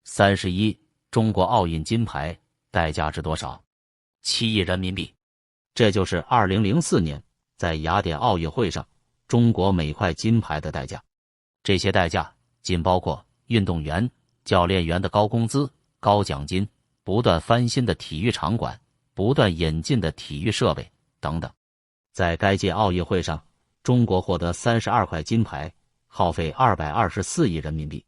31. 中国奥运金牌代价值多少？7亿人民币。这就是2004年在雅典奥运会上中国每块金牌的代价。这些代价仅包括运动员、教练员的高工资、高奖金、不断翻新的体育场馆、不断引进的体育设备等等。在该届奥运会上，中国获得32块金牌，耗费224亿人民币。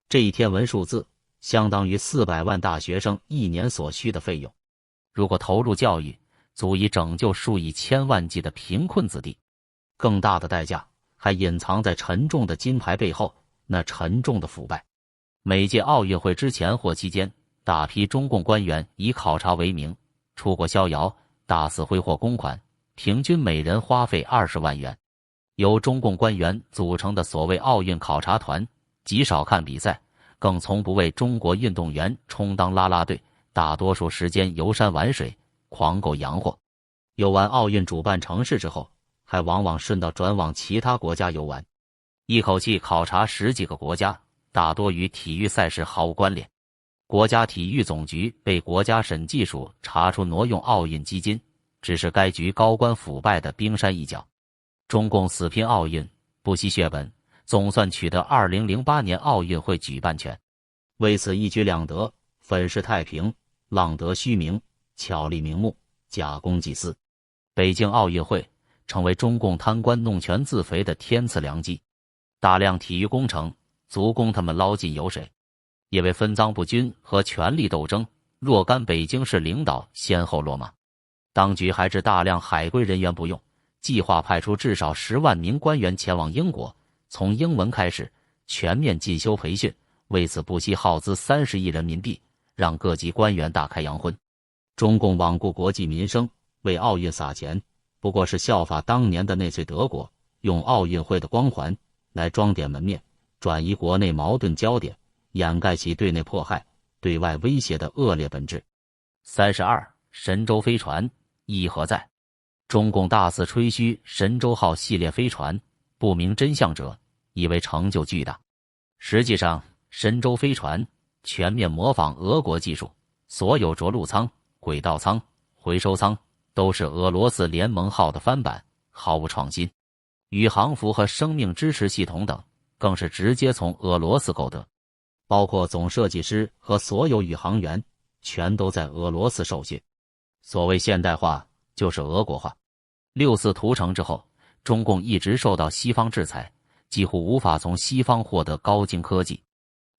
这一天文数字相当于400万大学生1年所需的费用。如果投入教育，足以拯救数以千万计的贫困子弟。更大的代价还隐藏在沉重的金牌背后，那沉重的腐败。每届奥运会之前或期间，大批中共官员以考察为名，出国逍遥，大肆挥霍公款，平均每人花费20万元。由中共官员组成的所谓奥运考察团，极少看比赛，更从不为中国运动员充当啦啦队，大多数时间游山玩水，狂购洋货。游完奥运主办城市之后，还往往顺道转往其他国家游玩，一口气考察10几个国家，大多与体育赛事毫无关联。国家体育总局被国家审计署查出挪用奥运基金，只是该局高官腐败的冰山一角。中共死拼奥运，不惜血本，总算取得2008年奥运会举办权。为此一举两得，粉饰太平，浪得虚名，巧立名目，假公济私。北京奥运会成为中共贪官弄权自肥的天赐良机，大量体育工程足供他们捞尽油水。因为分赃不均和权力斗争，若干北京市领导先后落马，当局还置大量海归人员不用，计划派出至少10万名官员前往英国，从英文开始全面进修培训，为此不惜耗资30亿人民币，让各级官员大开洋荤。中共罔顾国计民生，为奥运撒钱，不过是效法当年的纳粹德国，用奥运会的光环来装点门面，转移国内矛盾焦点，掩盖其对内迫害、对外威胁的恶劣本质。32. 神舟飞船意何在？中共大肆吹嘘神舟号系列飞船，不明真相者以为成就巨大。实际上，神舟飞船全面模仿俄国技术，所有着陆舱、轨道舱、回收舱都是俄罗斯联盟号的翻版，毫无创新。宇航服和生命支持系统等更是直接从俄罗斯购得，包括总设计师和所有宇航员全都在俄罗斯受训。所谓现代化就是俄国化。6次屠城之后，中共一直受到西方制裁，几乎无法从西方获得高精科技。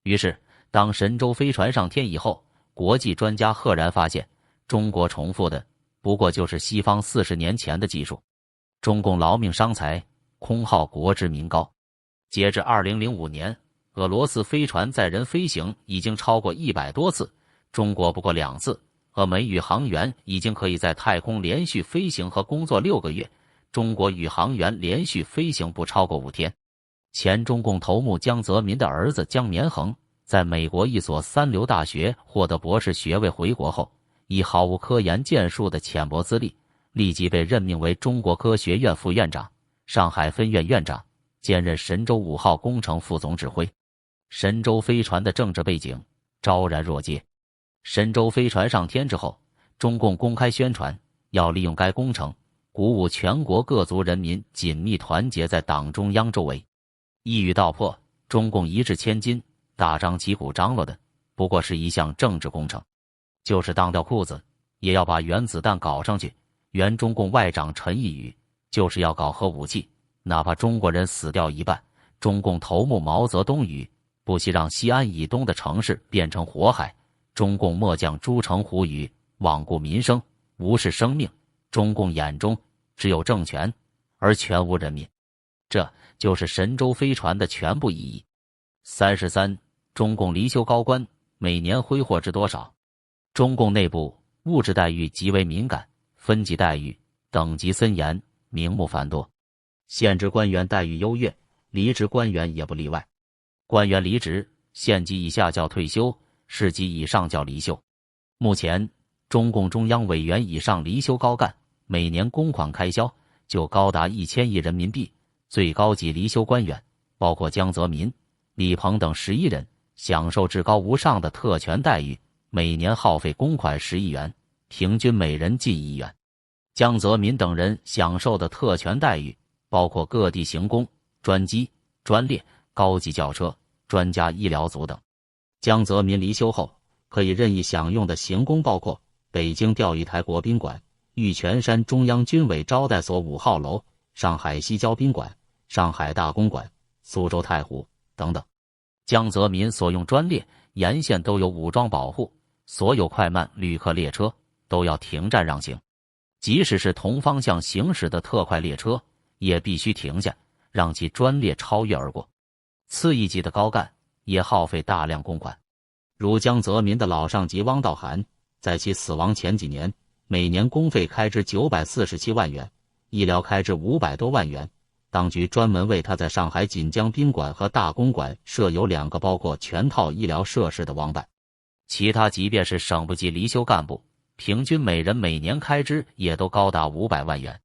于是当神舟飞船上天以后，国际专家赫然发现，中国重复的不过就是西方40年前的技术。中共劳命伤财，空耗国之民膏。截至2005年，俄罗斯飞船载人飞行已经超过100多次，中国不过2次。俄美宇航员已经可以在太空连续飞行和工作6个月，中国宇航员连续飞行不超过5天。前中共头目江泽民的儿子江绵恒在美国一所三流大学获得博士学位回国后，以毫无科研建树的浅薄资历，立即被任命为中国科学院副院长、上海分院院长，兼任神舟5号工程副总指挥。神舟飞船的政治背景昭然若揭。神舟飞船上天之后，中共公开宣传要利用该工程鼓舞全国各族人民紧密团结在党中央周围。一语道破，中共一掷千金，大张旗鼓张罗的不过是一项政治工程，就是当掉裤子也要把原子弹搞上去。原中共外长陈毅宇就是要搞核武器，哪怕中国人死掉一半。中共头目毛泽东语不惜让西安以东的城市变成火海。中共末将朱成虎语罔顾民生，无视生命。中共眼中只有政权，而全无人民。这就是神舟飞船的全部意义。33. 中共离休高官每年挥霍至多少？中共内部物质待遇极为敏感，分级待遇等级森严，名目繁多，现职官员待遇优越，离职官员也不例外。官员离职，县级以下叫退休，市级以上叫离休。目前中共中央委员以上离休高干每年公款开销就高达1000亿人民币，最高级离休官员包括江泽民、李鹏等11人，享受至高无上的特权待遇，每年耗费公款10亿元，平均每人近1亿元。江泽民等人享受的特权待遇包括各地行宫、专机、专列、高级轿车、专家医疗组等。江泽民离休后可以任意享用的行宫包括北京钓鱼台国宾馆、玉泉山中央军委招待所5号楼、上海西郊宾馆、上海大公馆、苏州太湖等等。江泽民所用专列沿线都有武装保护，所有快慢旅客列车都要停站让行，即使是同方向行驶的特快列车也必须停下，让其专列超越而过。次一级的高干也耗费大量公款，如江泽民的老上级汪道涵，在其死亡前几年，每年公费开支947万元，医疗开支500多万元。当局专门为他在上海锦江宾馆和大公馆设有2个包括全套医疗设施的网办。其他即便是省部级离休干部，平均每人每年开支也都高达500万元。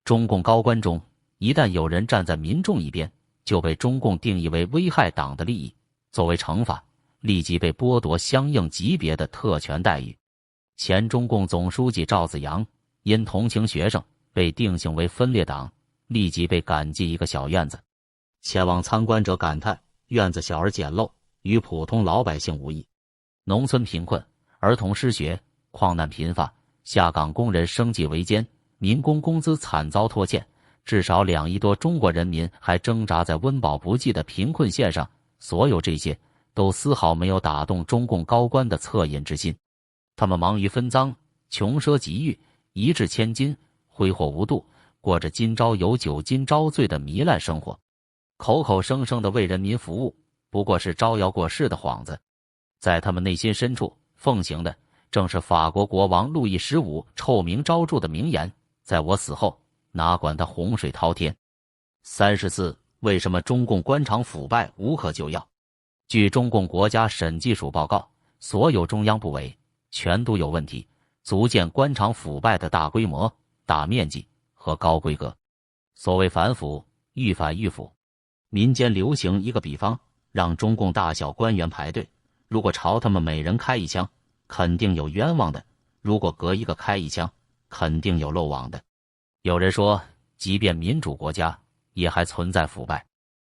中共高官中，一旦有人站在民众一边，就被中共定义为危害党的利益，作为惩罚，立即被剥夺相应级别的特权待遇。前中共总书记赵紫阳因同情学生被定性为分裂党，立即被赶进一个小院子。前往参观者感叹，院子小而简陋，与普通老百姓无异。农村贫困，儿童失学，矿难频发，下岗工人生计维艰，民工工资惨遭拖欠，至少2亿多中国人民还挣扎在温饱不济的贫困线上。所有这些都丝毫没有打动中共高官的恻隐之心，他们忙于分赃，穷奢极欲，一掷千金，挥霍无度，过着今朝有酒今朝醉的糜烂生活，口口声声的为人民服务，不过是招摇过市的幌子。在他们内心深处奉行的正是法国国王路易15臭名昭著的名言：在我死后，哪管他洪水滔天。34. 为什么中共官场腐败无可救药？据中共国家审计署报告，所有中央部委全都有问题，足见官场腐败的大规模、大面积和高规格。所谓反腐，愈反愈腐。民间流行一个比方，让中共大小官员排队，如果朝他们每人开一枪，肯定有冤枉的；如果隔一个开一枪，肯定有漏网的。有人说，即便民主国家也还存在腐败。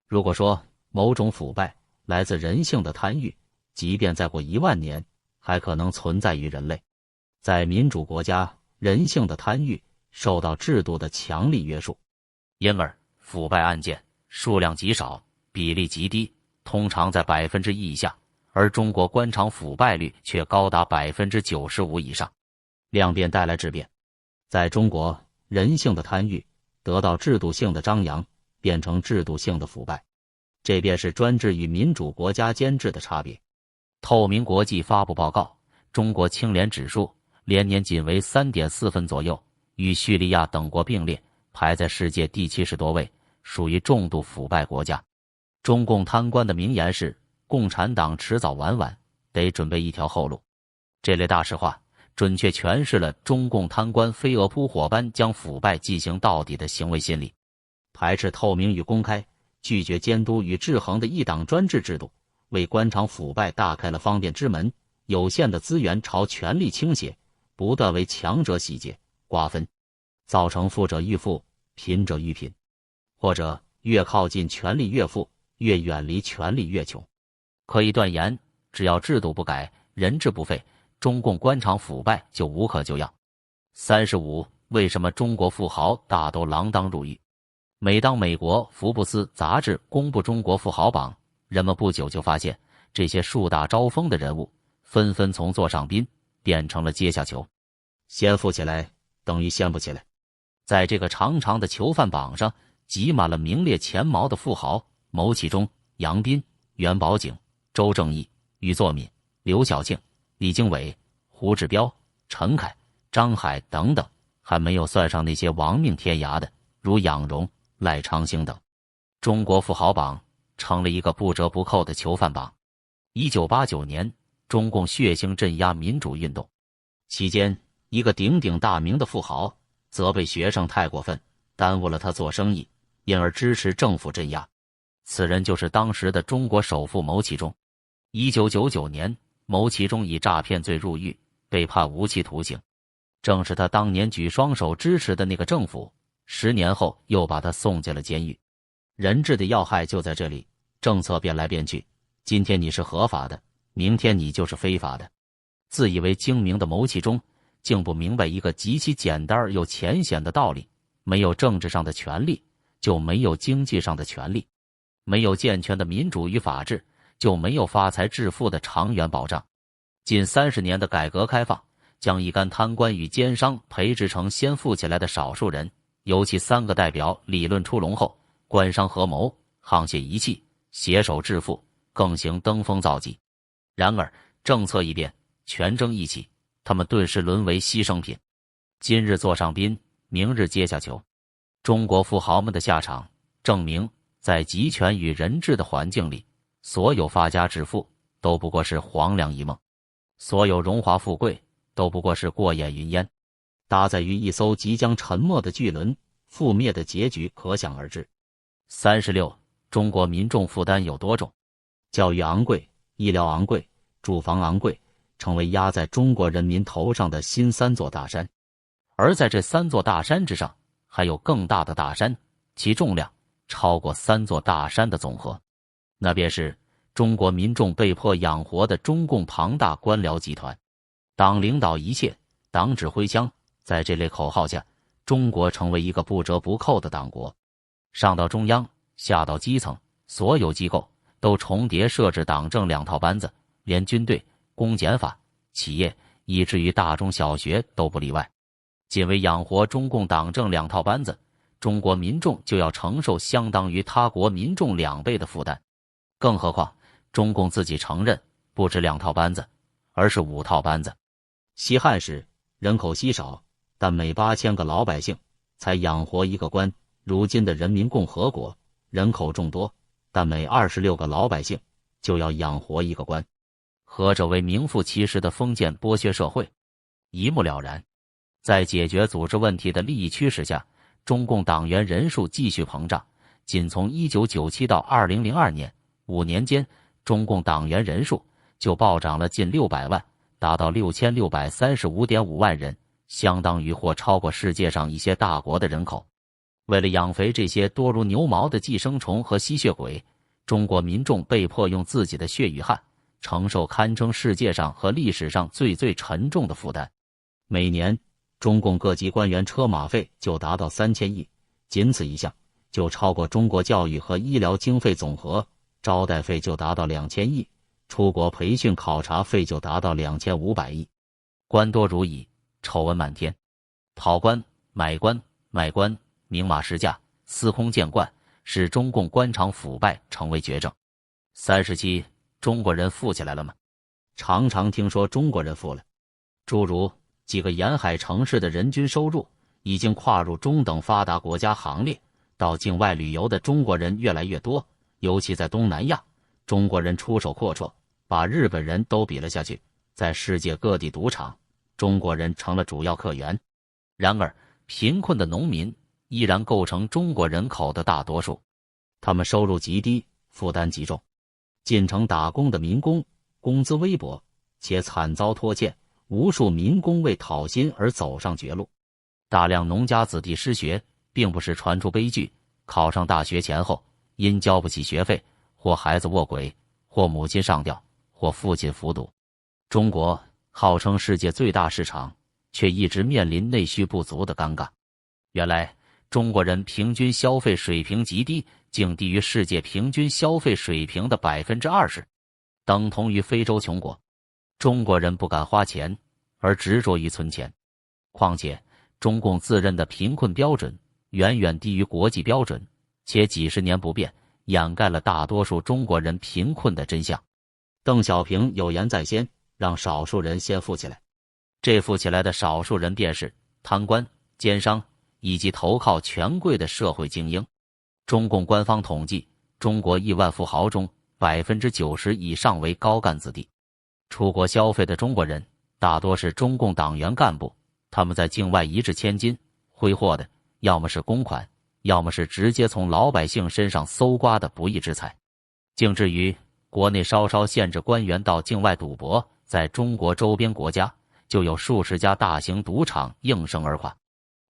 如果说某种腐败来自人性的贪欲，即便再过1万年，还可能存在于人类。在民主国家，人性的贪欲受到制度的强力约束，因而腐败案件数量极少，比例极低，通常在1%以下，而中国官场腐败率却高达95%以上。量变带来质变，在中国，人性的贪欲得到制度性的张扬，变成制度性的腐败，这便是专制与民主国家监制的差别。透明国际发布报告，中国清廉指数连年仅为3.4分左右，与叙利亚等国并列，排在世界第70多位，属于重度腐败国家。中共贪官的名言是：共产党迟早晚晚得准备一条后路。这类大实话准确诠释了中共贪官飞蛾扑火般将腐败进行到底的行为心理。排斥透明与公开，拒绝监督与制衡的一党专制制度，为官场腐败打开了方便之门。有限的资源朝权力倾斜，不断为强者洗劫、瓜分，造成富者愈富、贫者愈贫，或者越靠近权力越富，越远离权力越穷。可以断言，只要制度不改，人治不废，中共官场腐败就无可救药。35. 为什么中国富豪大都锒铛入狱？每当美国福布斯杂志公布中国富豪榜，人们不久就发现，这些树大招风的人物纷纷从座上宾变成了阶下囚。先富起来等于先不起来。在这个长长的囚犯榜上，挤满了名列前茅的富豪：牟启中、杨斌、袁宝景、周正义、俞作敏、刘晓庆、李经纬、胡志标、陈凯、张海等等，还没有算上那些亡命天涯的，如杨荣、赖昌星等。中国富豪榜成了一个不折不扣的囚犯榜。1989年，中共血腥镇压民主运动期间，一个鼎鼎大名的富豪责备学生太过分，耽误了他做生意，因而支持政府镇压。此人就是当时的中国首富牟启中。1999年，牟启中以诈骗罪入狱，被判无期徒刑。正是他当年举双手支持的那个政府，10年后又把他送进了监狱。人治的要害就在这里，政策变来变去，今天你是合法的，明天你就是非法的。自以为精明的牟启中，竟不明白一个极其简单又浅显的道理：没有政治上的权利，就没有经济上的权利；没有健全的民主与法治，就没有发财致富的长远保障。近30年的改革开放，将一干贪官与奸商培植成先富起来的少数人，尤其3个代表理论出笼后，官商合谋，沆瀣一气，携手致富，更行登峰造极。然而政策一变，权争一起，他们顿时沦为牺牲品。今日座上宾，明日阶下囚。中国富豪们的下场，证明在集权与人治的环境里，所有发家致富都不过是黄粱一梦，所有荣华富贵都不过是过眼云烟。搭载于一艘即将沉没的巨轮，覆灭的结局可想而知。36. 中国民众负担有多重？教育昂贵，医疗昂贵，住房昂贵，成为压在中国人民头上的新3座大山。而在这3座大山之上，还有更大的大山，其重量超过3座大山的总和，那便是中国民众被迫养活的中共庞大官僚集团。党领导一切，党指挥枪，在这类口号下，中国成为一个不折不扣的党国。上到中央，下到基层，所有机构都重叠设置党政2套班子，连军队、公检法、企业以至于大中小学都不例外。仅为养活中共党政2套班子，中国民众就要承受相当于他国民众2倍的负担。更何况中共自己承认不止2套班子，而是5套班子。西汉时人口稀少，但每8000个老百姓才养活一个官。如今的人民共和国人口众多，但每26个老百姓就要养活一个官，何者为名副其实的封建剥削社会？一目了然。在解决组织问题的利益驱使下，中共党员人数继续膨胀。仅从1997到2002年5年间，中共党员人数就暴涨了近600万，达到6635.5万人，相当于或超过世界上一些大国的人口。为了养肥这些多如牛毛的寄生虫和吸血鬼，中国民众被迫用自己的血与汗承受堪称世界上和历史上最沉重的负担。每年中共各级官员车马费就达到3000亿，仅此一项就超过中国教育和医疗经费总和，招待费就达到2000亿，出国培训考察费就达到2500亿。官多如蚁，丑闻满天，跑官、买官、卖官，明码实价，司空见惯，使中共官场腐败成为绝症。37. 中国人富起来了吗？常常听说中国人富了，诸如几个沿海城市的人均收入已经跨入中等发达国家行列，到境外旅游的中国人越来越多，尤其在东南亚，中国人出手阔绰，把日本人都比了下去。在世界各地赌场，中国人成了主要客源。然而贫困的农民依然构成中国人口的大多数，他们收入极低，负担极重。进城打工的民工工资微薄，且惨遭拖欠，无数民工为讨薪而走上绝路。大量农家子弟失学，并不是传出悲剧，考上大学前后因交不起学费，或孩子卧轨，或母亲上吊，或父亲服毒。中国号称世界最大市场，却一直面临内需不足的尴尬。原来中国人平均消费水平极低，竟低于世界平均消费水平的20%，等同于非洲穷国。中国人不敢花钱，而执着于存钱。况且中共自认的贫困标准远远低于国际标准，且几十年不变，掩盖了大多数中国人贫困的真相。邓小平有言在先，让少数人先富起来。这富起来的少数人便是贪官、奸商以及投靠权贵的社会精英。中共官方统计，中国亿万富豪中90%以上为高干子弟。出国消费的中国人大多是中共党员干部，他们在境外一掷千金，挥霍的要么是公款，要么是直接从老百姓身上搜刮的不义之财。竟至于国内稍稍限制官员到境外赌博，在中国周边国家就有数十家大型赌场应声而垮。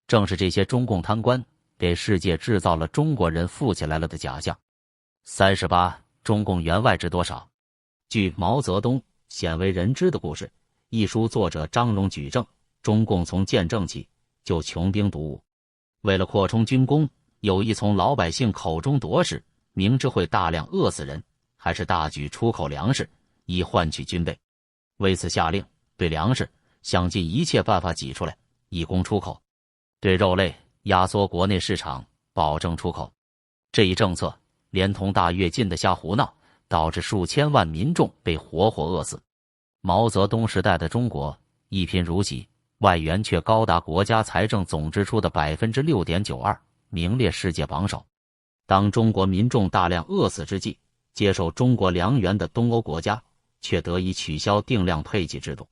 正是这些中共贪官，给世界制造了中国人富起来了的假象。38. 中共员外值多少？据毛泽东鲜为人知的故事一书作者张荣举证，中共从建政起就穷兵黩武，为了扩充军功，有意从老百姓口中夺食，明知会大量饿死人，还是大举出口粮食以换取军备。为此下令对粮食想尽一切办法挤出来，以供出口；对肉类压缩国内市场，保证出口。这一政策连同大跃进的瞎胡闹，导致数千万民众被活活饿死。毛泽东时代的中国一贫如洗，外援却高达国家财政总支出的 6.92%， 名列世界榜首。当中国民众大量饿死之际，接受中国粮源的东欧国家却得以取消定量配给制度。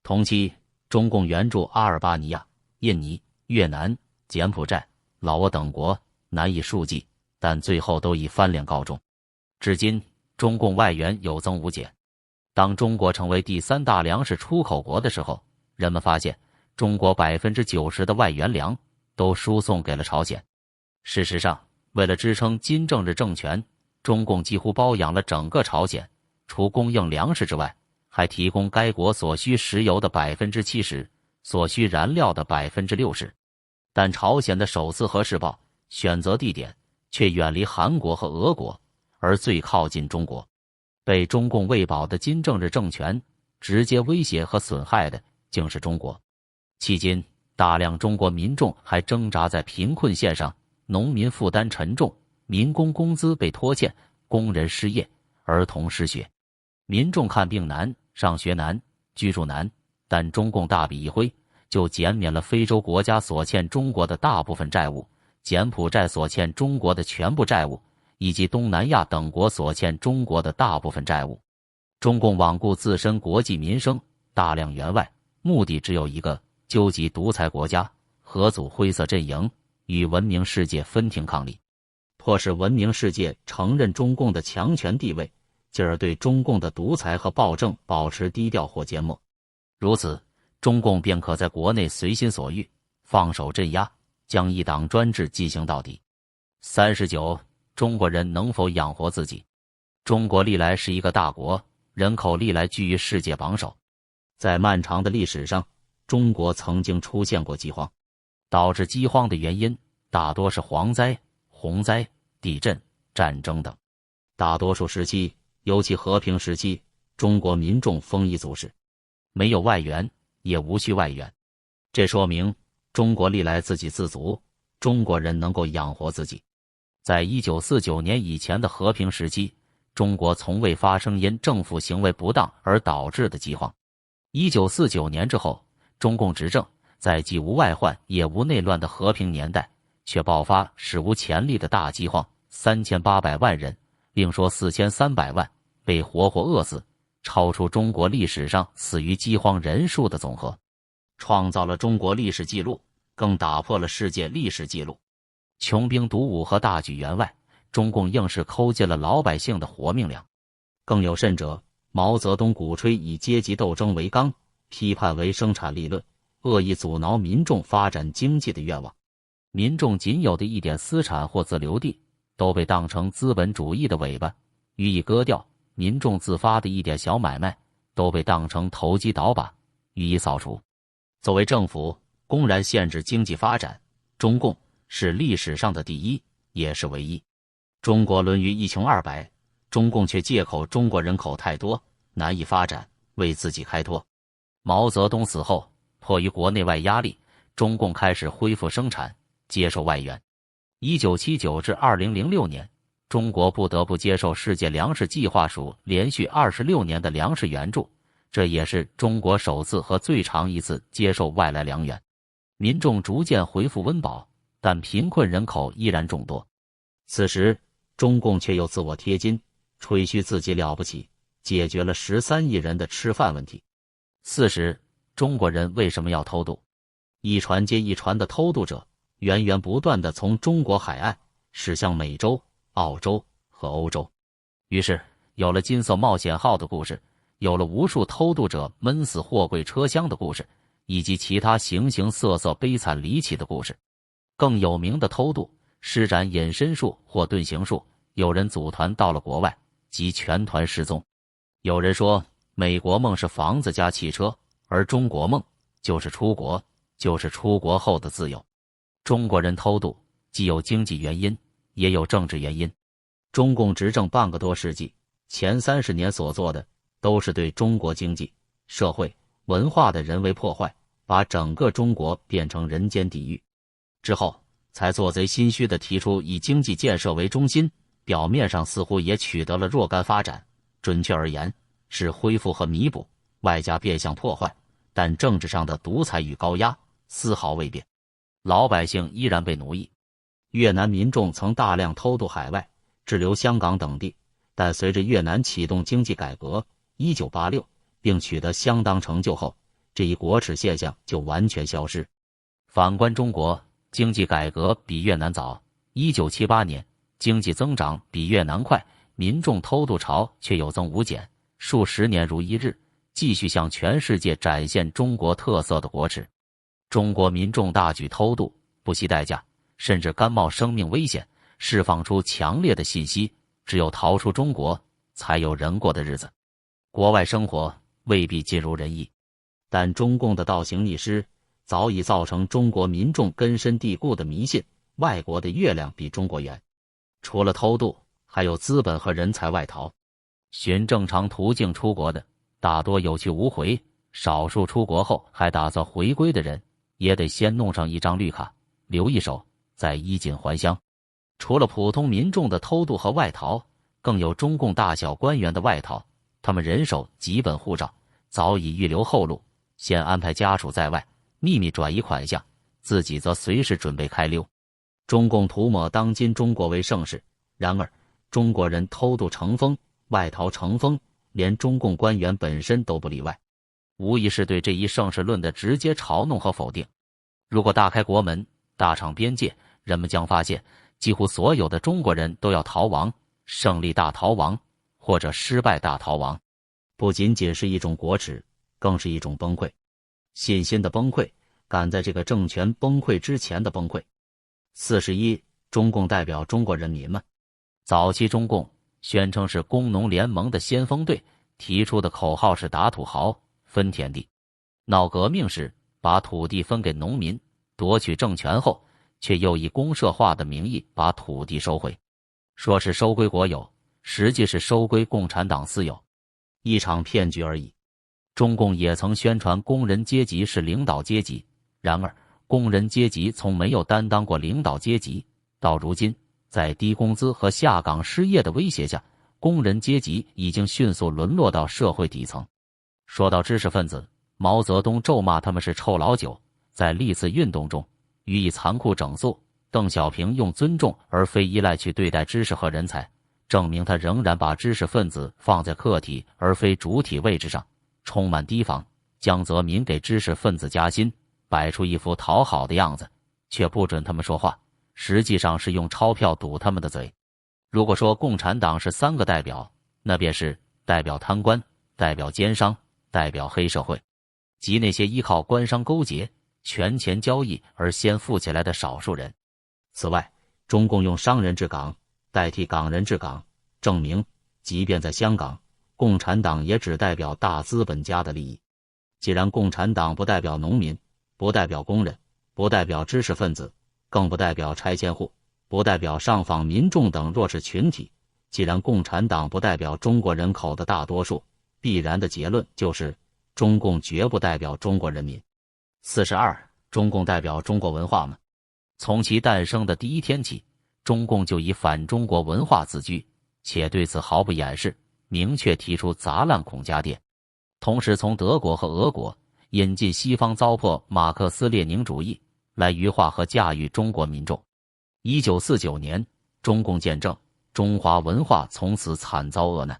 同期，中共援助阿尔巴尼亚、印尼、越南、柬埔寨、老挝等国，难以数计，但最后都以翻脸告终。至今，中共外援有增无减。当中国成为第3大粮食出口国的时候，人们发现中国 90% 的外援粮都输送给了朝鲜。事实上，为了支撑金正日政权，中共几乎包养了整个朝鲜，除供应粮食之外，还提供该国所需石油的 70%， 所需燃料的 60%。但朝鲜的首次核试爆选择地点却远离韩国和俄国，而最靠近中国。被中共喂饱的金正日政权直接威胁和损害的竟是中国。迄今，大量中国民众还挣扎在贫困线上，农民负担沉重，民工工资被拖欠，工人失业，儿童失学。民众看病难，上学难，居住难，但中共大笔一挥，就减免了非洲国家所欠中国的大部分债务，柬埔寨所欠中国的全部债务，以及东南亚等国所欠中国的大部分债务。中共罔顾自身国计民生，大量援外，目的只有一个：纠集独裁国家，合组灰色阵营，与文明世界分庭抗礼，迫使文明世界承认中共的强权地位，进而对中共的独裁和暴政保持低调或缄默。如此，中共便可在国内随心所欲，放手镇压，将一党专制进行到底。39. 中国人能否养活自己？中国历来是一个大国，人口历来居于世界榜首。在漫长的历史上，中国曾经出现过饥荒，导致饥荒的原因大多是蝗灾、洪灾、地震、战争等。大多数时期，尤其和平时期，中国民众丰衣足食，没有外援，也无需外援。这说明中国历来自给自足，中国人能够养活自己。在1949年以前的和平时期，中国从未发生因政府行为不当而导致的饥荒。1949年之后，中共执政，在既无外患也无内乱的和平年代，却爆发史无前例的大饥荒，3800万人，另说4300万被活活饿死，超出中国历史上死于饥荒人数的总和，创造了中国历史记录，更打破了世界历史记录。穷兵黩武和大举援外，中共硬是抠尽了老百姓的活命粮。更有甚者，毛泽东鼓吹以阶级斗争为纲，批判唯生产力论，恶意阻挠民众发展经济的愿望。民众仅有的一点私产或自留地，都被当成资本主义的尾巴予以割掉；民众自发的一点小买卖，都被当成投机倒把予以扫除。作为政府公然限制经济发展，中共是历史上的第一，也是唯一。中国沦于一穷二白，中共却借口中国人口太多，难以发展，为自己开脱。毛泽东死后，迫于国内外压力，中共开始恢复生产，接受外援。1979至2006年，中国不得不接受世界粮食计划署连续26年的粮食援助，这也是中国首次和最长一次接受外来粮源。民众逐渐恢复温饱，但贫困人口依然众多。此时，中共却又自我贴金，吹嘘自己了不起，解决了13亿人的吃饭问题。40. 中国人为什么要偷渡？一船接一船的偷渡者，源源不断地从中国海岸驶向美洲、澳洲和欧洲。于是，有了金色冒险号的故事，有了无数偷渡者闷死货柜车厢的故事，以及其他形形色色悲惨离奇的故事。更有名的偷渡、施展隐身术或遁形术，有人组团到了国外，即全团失踪。有人说，美国梦是房子加汽车，而中国梦就是出国，就是出国后的自由。中国人偷渡既有经济原因，也有政治原因。中共执政半个多世纪，前30年所做的都是对中国经济、社会、文化的人为破坏，把整个中国变成人间地狱。之后才做贼心虚地提出以经济建设为中心，表面上似乎也取得了若干发展，准确而言是恢复和弥补，外加变相破坏，但政治上的独裁与高压丝毫未变，老百姓依然被奴役。越南民众曾大量偷渡海外，滞留香港等地，但随着越南启动经济改革1986并取得相当成就后，这一国耻现象就完全消失。反观中国，经济改革比越南早，1978年经济增长比越南快，民众偷渡潮却有增无减，数十年如一日，继续向全世界展现中国特色的国耻。中国民众大举偷渡，不惜代价，甚至甘冒生命危险，释放出强烈的信息：只有逃出中国，才有人过的日子。国外生活未必尽如人意，但中共的倒行逆施早已造成中国民众根深蒂固的迷信，外国的月亮比中国圆。除了偷渡，还有资本和人才外逃。循正常途径出国的大多有去无回，少数出国后还打算回归的人，也得先弄上一张绿卡，留一手，再衣锦还乡。除了普通民众的偷渡和外逃，更有中共大小官员的外逃，他们人手几本护照，早已预留后路，先安排家属在外秘密转移款项，自己则随时准备开溜。中共涂抹当今中国为盛世，然而中国人偷渡成风，外逃成风，连中共官员本身都不例外，无疑是对这一盛世论的直接嘲弄和否定。如果大开国门，大敞边界，人们将发现几乎所有的中国人都要逃亡，胜利大逃亡或者失败大逃亡，不仅仅是一种国耻，更是一种崩溃。信心的崩溃，赶在这个政权崩溃之前的崩溃。41，中共代表中国人民们。早期中共宣称是工农联盟的先锋队，提出的口号是打土豪分田地。闹革命时把土地分给农民，夺取政权后却又以公社化的名义把土地收回，说是收归国有，实际是收归共产党私有，一场骗局而已。中共也曾宣传工人阶级是领导阶级，然而工人阶级从没有担当过领导阶级，到如今在低工资和下岗失业的威胁下，工人阶级已经迅速沦落到社会底层。说到知识分子，毛泽东咒骂他们是臭老九，在历次运动中予以残酷整肃。邓小平用尊重而非依赖去对待知识和人才，证明他仍然把知识分子放在客体而非主体位置上，充满提防。江泽民给知识分子加薪，摆出一副讨好的样子，却不准他们说话，实际上是用钞票堵他们的嘴。如果说共产党是3个代表，那便是代表贪官、代表奸商、代表黑社会，即那些依靠官商勾结、权钱交易而先富起来的少数人。此外，中共用商人治港代替港人治港，证明即便在香港，共产党也只代表大资本家的利益。既然共产党不代表农民，不代表工人，不代表知识分子，更不代表拆迁户，不代表上访民众等弱势群体，既然共产党不代表中国人口的大多数，必然的结论就是中共绝不代表中国人民。42，中共代表中国文化吗？从其诞生的第一天起，中共就以反中国文化自居，且对此毫不掩饰，明确提出砸烂孔家店。同时从德国和俄国引进西方糟粕马克思列宁主义，来愚化和驾驭中国民众。1949年，中共建政，中华文化从此惨遭厄难。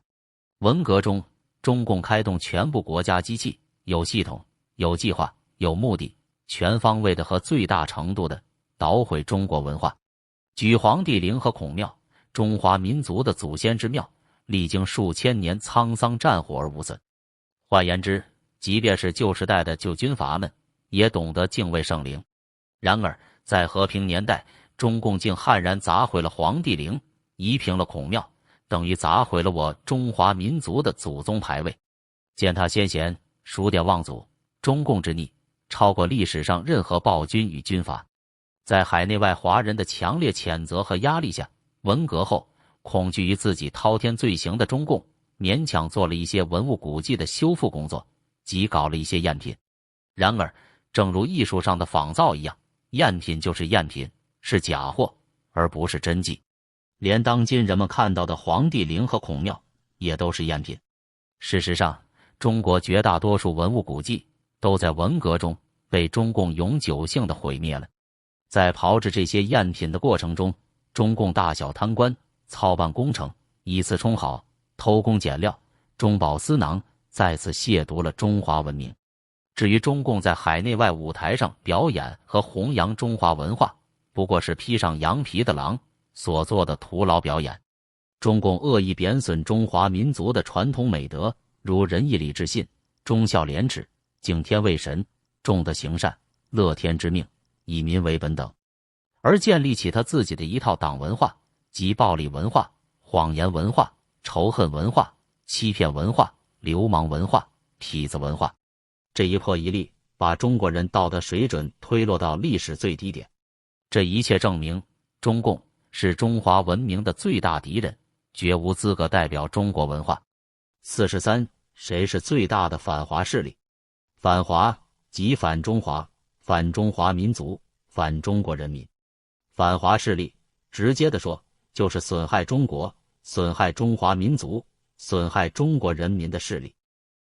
文革中，中共开动全部国家机器，有系统、有计划、有目的，全方位的和最大程度的捣毁中国文化。举黄帝陵和孔庙，中华民族的祖先之庙，历经数千年沧桑战火而无损。换言之，即便是旧时代的旧军阀们，也懂得敬畏圣灵。然而，在和平年代，中共竟悍然砸毁了皇帝陵，夷平了孔庙，等于砸毁了我中华民族的祖宗牌位，践踏先贤，数典忘祖。中共之逆，超过历史上任何暴君与军阀。在海内外华人的强烈谴责和压力下，文革后，恐惧于自己滔天罪行的中共，勉强做了一些文物古迹的修复工作，即搞了一些赝品。然而，正如艺术上的仿造一样，赝品就是赝品，是假货，而不是真迹。连当今人们看到的皇帝陵和孔庙，也都是赝品。事实上，中国绝大多数文物古迹都在文革中被中共永久性的毁灭了。在炮制这些赝品的过程中，中共大小贪官操办工程，以次充好，偷工减料，中饱私囊，再次亵渎了中华文明。至于中共在海内外舞台上表演和弘扬中华文化，不过是披上羊皮的狼所做的徒劳表演。中共恶意贬损中华民族的传统美德，如仁义礼智信、忠孝廉耻、敬天畏神、重德行善、乐天知命、以民为本等，而建立起他自己的一套党文化，即暴力文化、谎言文化、仇恨文化、欺骗文化、流氓文化、痞子文化。这一破一立，把中国人道德水准推落到历史最低点。这一切证明，中共是中华文明的最大敌人，绝无资格代表中国文化。43. 谁是最大的反华势力？反华即反中华、反中华民族、反中国人民。反华势力，直接的说，就是损害中国、损害中华民族、损害中国人民的势力。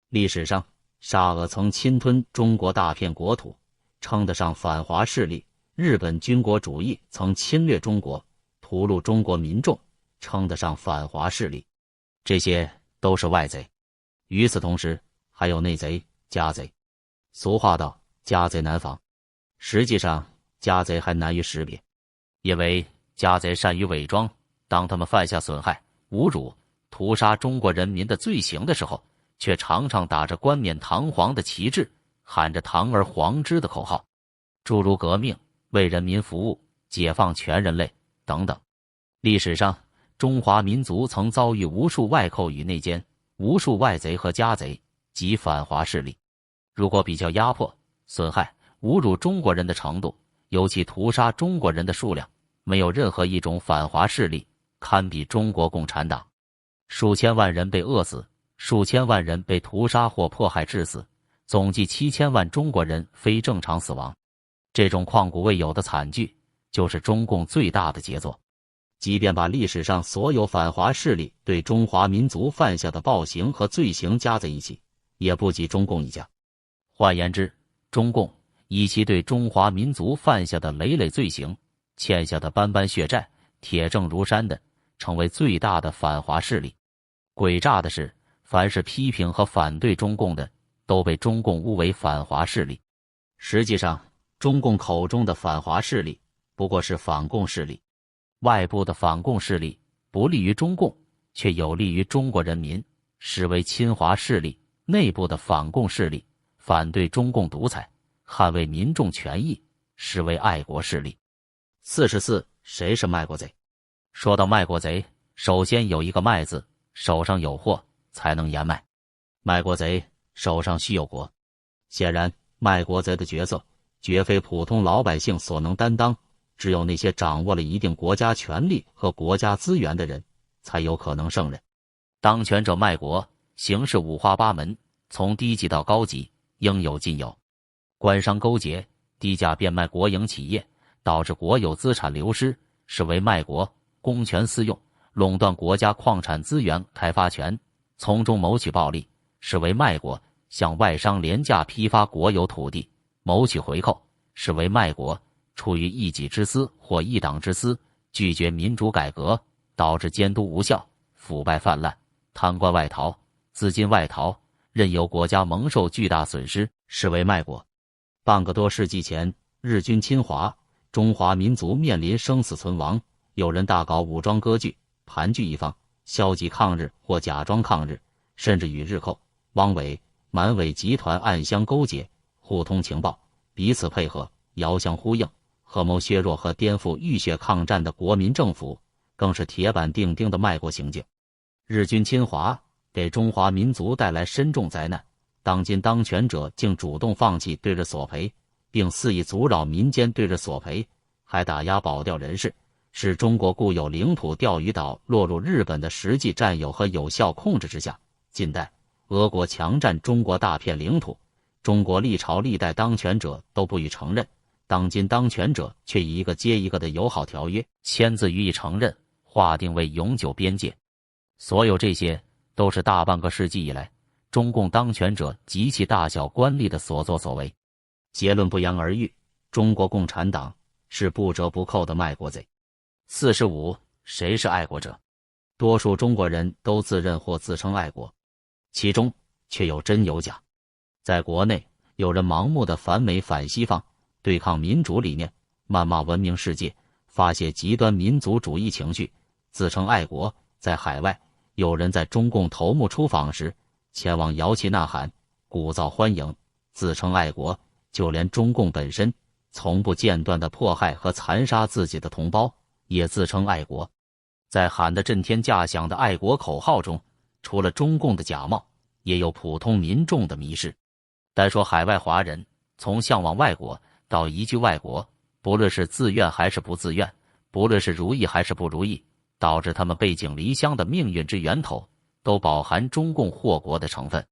历史上，沙俄曾侵吞中国大片国土，称得上反华势力；日本军国主义曾侵略中国，屠戮中国民众，称得上反华势力。这些都是外贼。与此同时，还有内贼、家贼。俗话道，家贼难防。实际上，家贼还难于识别，因为家贼善于伪装，当他们犯下损害、侮辱、屠杀中国人民的罪行的时候，却常常打着冠冕堂皇的旗帜，喊着堂而皇之的口号，诸如革命、为人民服务、解放全人类等等。历史上，中华民族曾遭遇无数外寇与内奸，无数外贼和家贼及反华势力。如果比较压迫、损害、侮辱中国人的程度，尤其屠杀中国人的数量，没有任何一种反华势力堪比中国共产党。数千万人被饿死，数千万人被屠杀或迫害致死，总计7000万中国人非正常死亡。这种旷古未有的惨剧，就是中共最大的杰作。即便把历史上所有反华势力对中华民族犯下的暴行和罪行加在一起，也不及中共一家。换言之，中共以其对中华民族犯下的累累罪行，欠下的斑斑血债，铁证如山的，成为最大的反华势力。诡诈的是，凡是批评和反对中共的，都被中共误为反华势力。实际上，中共口中的反华势力，不过是反共势力。外部的反共势力不利于中共，却有利于中国人民，实为亲华势力；内部的反共势力反对中共独裁，捍卫民众权益，实为爱国势力。44. 谁是卖国贼？说到卖国贼，首先有一个卖字，手上有货才能言卖。卖国贼手上须有国。显然，卖国贼的角色绝非普通老百姓所能担当，只有那些掌握了一定国家权力和国家资源的人，才有可能胜任。当权者卖国，形式五花八门，从低级到高级，应有尽有。官商勾结，低价变卖国营企业，导致国有资产流失，是为卖国；公权私用，垄断国家矿产资源开发权，从中谋取暴利，是为卖国；向外商廉价批发国有土地，谋取回扣，是为卖国；出于一己之私或一党之私，拒绝民主改革，导致监督无效、腐败泛滥、贪官外逃、资金外逃，任由国家蒙受巨大损失，是为卖国。半个多世纪前，日军侵华，中华民族面临生死存亡，有人大搞武装割据，盘踞一方，消极抗日或假装抗日，甚至与日寇、汪伪、满伪集团暗箱勾结，互通情报，彼此配合，遥相呼应，合谋削弱和颠覆浴血抗战的国民政府，更是铁板钉钉的卖国行径。日军侵华给中华民族带来深重灾难，当今当权者竟主动放弃对日索赔，并肆意阻扰民间对日索赔，还打压保钓人士，使中国固有领土钓鱼岛落入日本的实际占有和有效控制之下。近代俄国强占中国大片领土，中国历朝历代当权者都不予承认，当今当权者却以一个接一个的友好条约签字予以承认，划定为永久边界。所有这些都是大半个世纪以来中共当权者及其大小官吏的所作所为。结论不言而喻，中国共产党是不折不扣的卖国贼。45. 谁是爱国者？多数中国人都自认或自称爱国，其中却有真有假。在国内，有人盲目的反美反西方，对抗民主理念，谩骂文明世界，发泄极端民族主义情绪，自称爱国。在海外，有人在中共头目出访时前往摇旗呐喊，鼓噪欢迎，自称爱国。就连中共本身从不间断地迫害和残杀自己的同胞，也自称爱国。在喊得震天价响的爱国口号中，除了中共的假冒，也有普通民众的迷失。单说海外华人，从向往外国到移居外国，不论是自愿还是不自愿，不论是如意还是不如意，导致他们背井离乡的命运之源头，都饱含中共祸国的成分。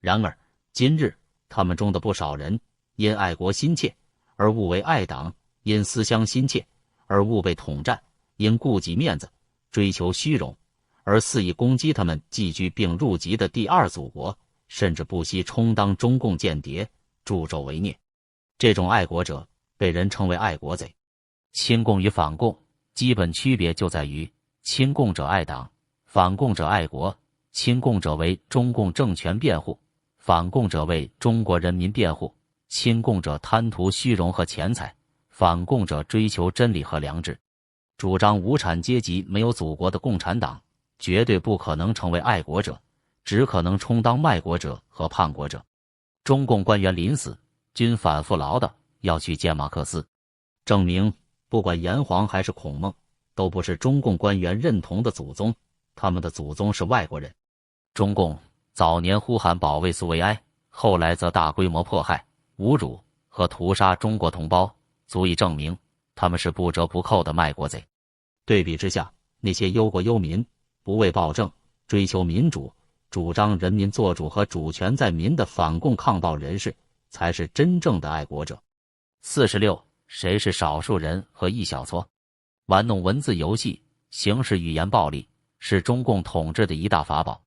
然而，今日他们中的不少人因爱国心切而误为爱党，因思乡心切而误被统战，因顾及面子追求虚荣而肆意攻击他们寄居并入籍的第二祖国，甚至不惜充当中共间谍，助纣为虐。这种爱国者被人称为爱国贼。亲共与反共基本区别就在于，亲共者爱党，反共者爱国。亲共者为中共政权辩护，反共者为中国人民辩护。亲共者贪图虚荣和钱财，反共者追求真理和良知。主张无产阶级没有祖国的共产党绝对不可能成为爱国者，只可能充当卖国者和叛国者。中共官员临死均反复唠叨要去见马克思，证明不管炎黄还是孔孟，都不是中共官员认同的祖宗，他们的祖宗是外国人。中共早年呼喊保卫苏维埃，后来则大规模迫害、侮辱和屠杀中国同胞，足以证明他们是不折不扣的卖国贼。对比之下，那些忧国忧民、不为暴政、追求民主、主张人民做主和主权在民的反共抗暴人士，才是真正的爱国者。46. 谁是少数人和一小撮？玩弄文字游戏、行使语言暴力，是中共统治的一大法宝。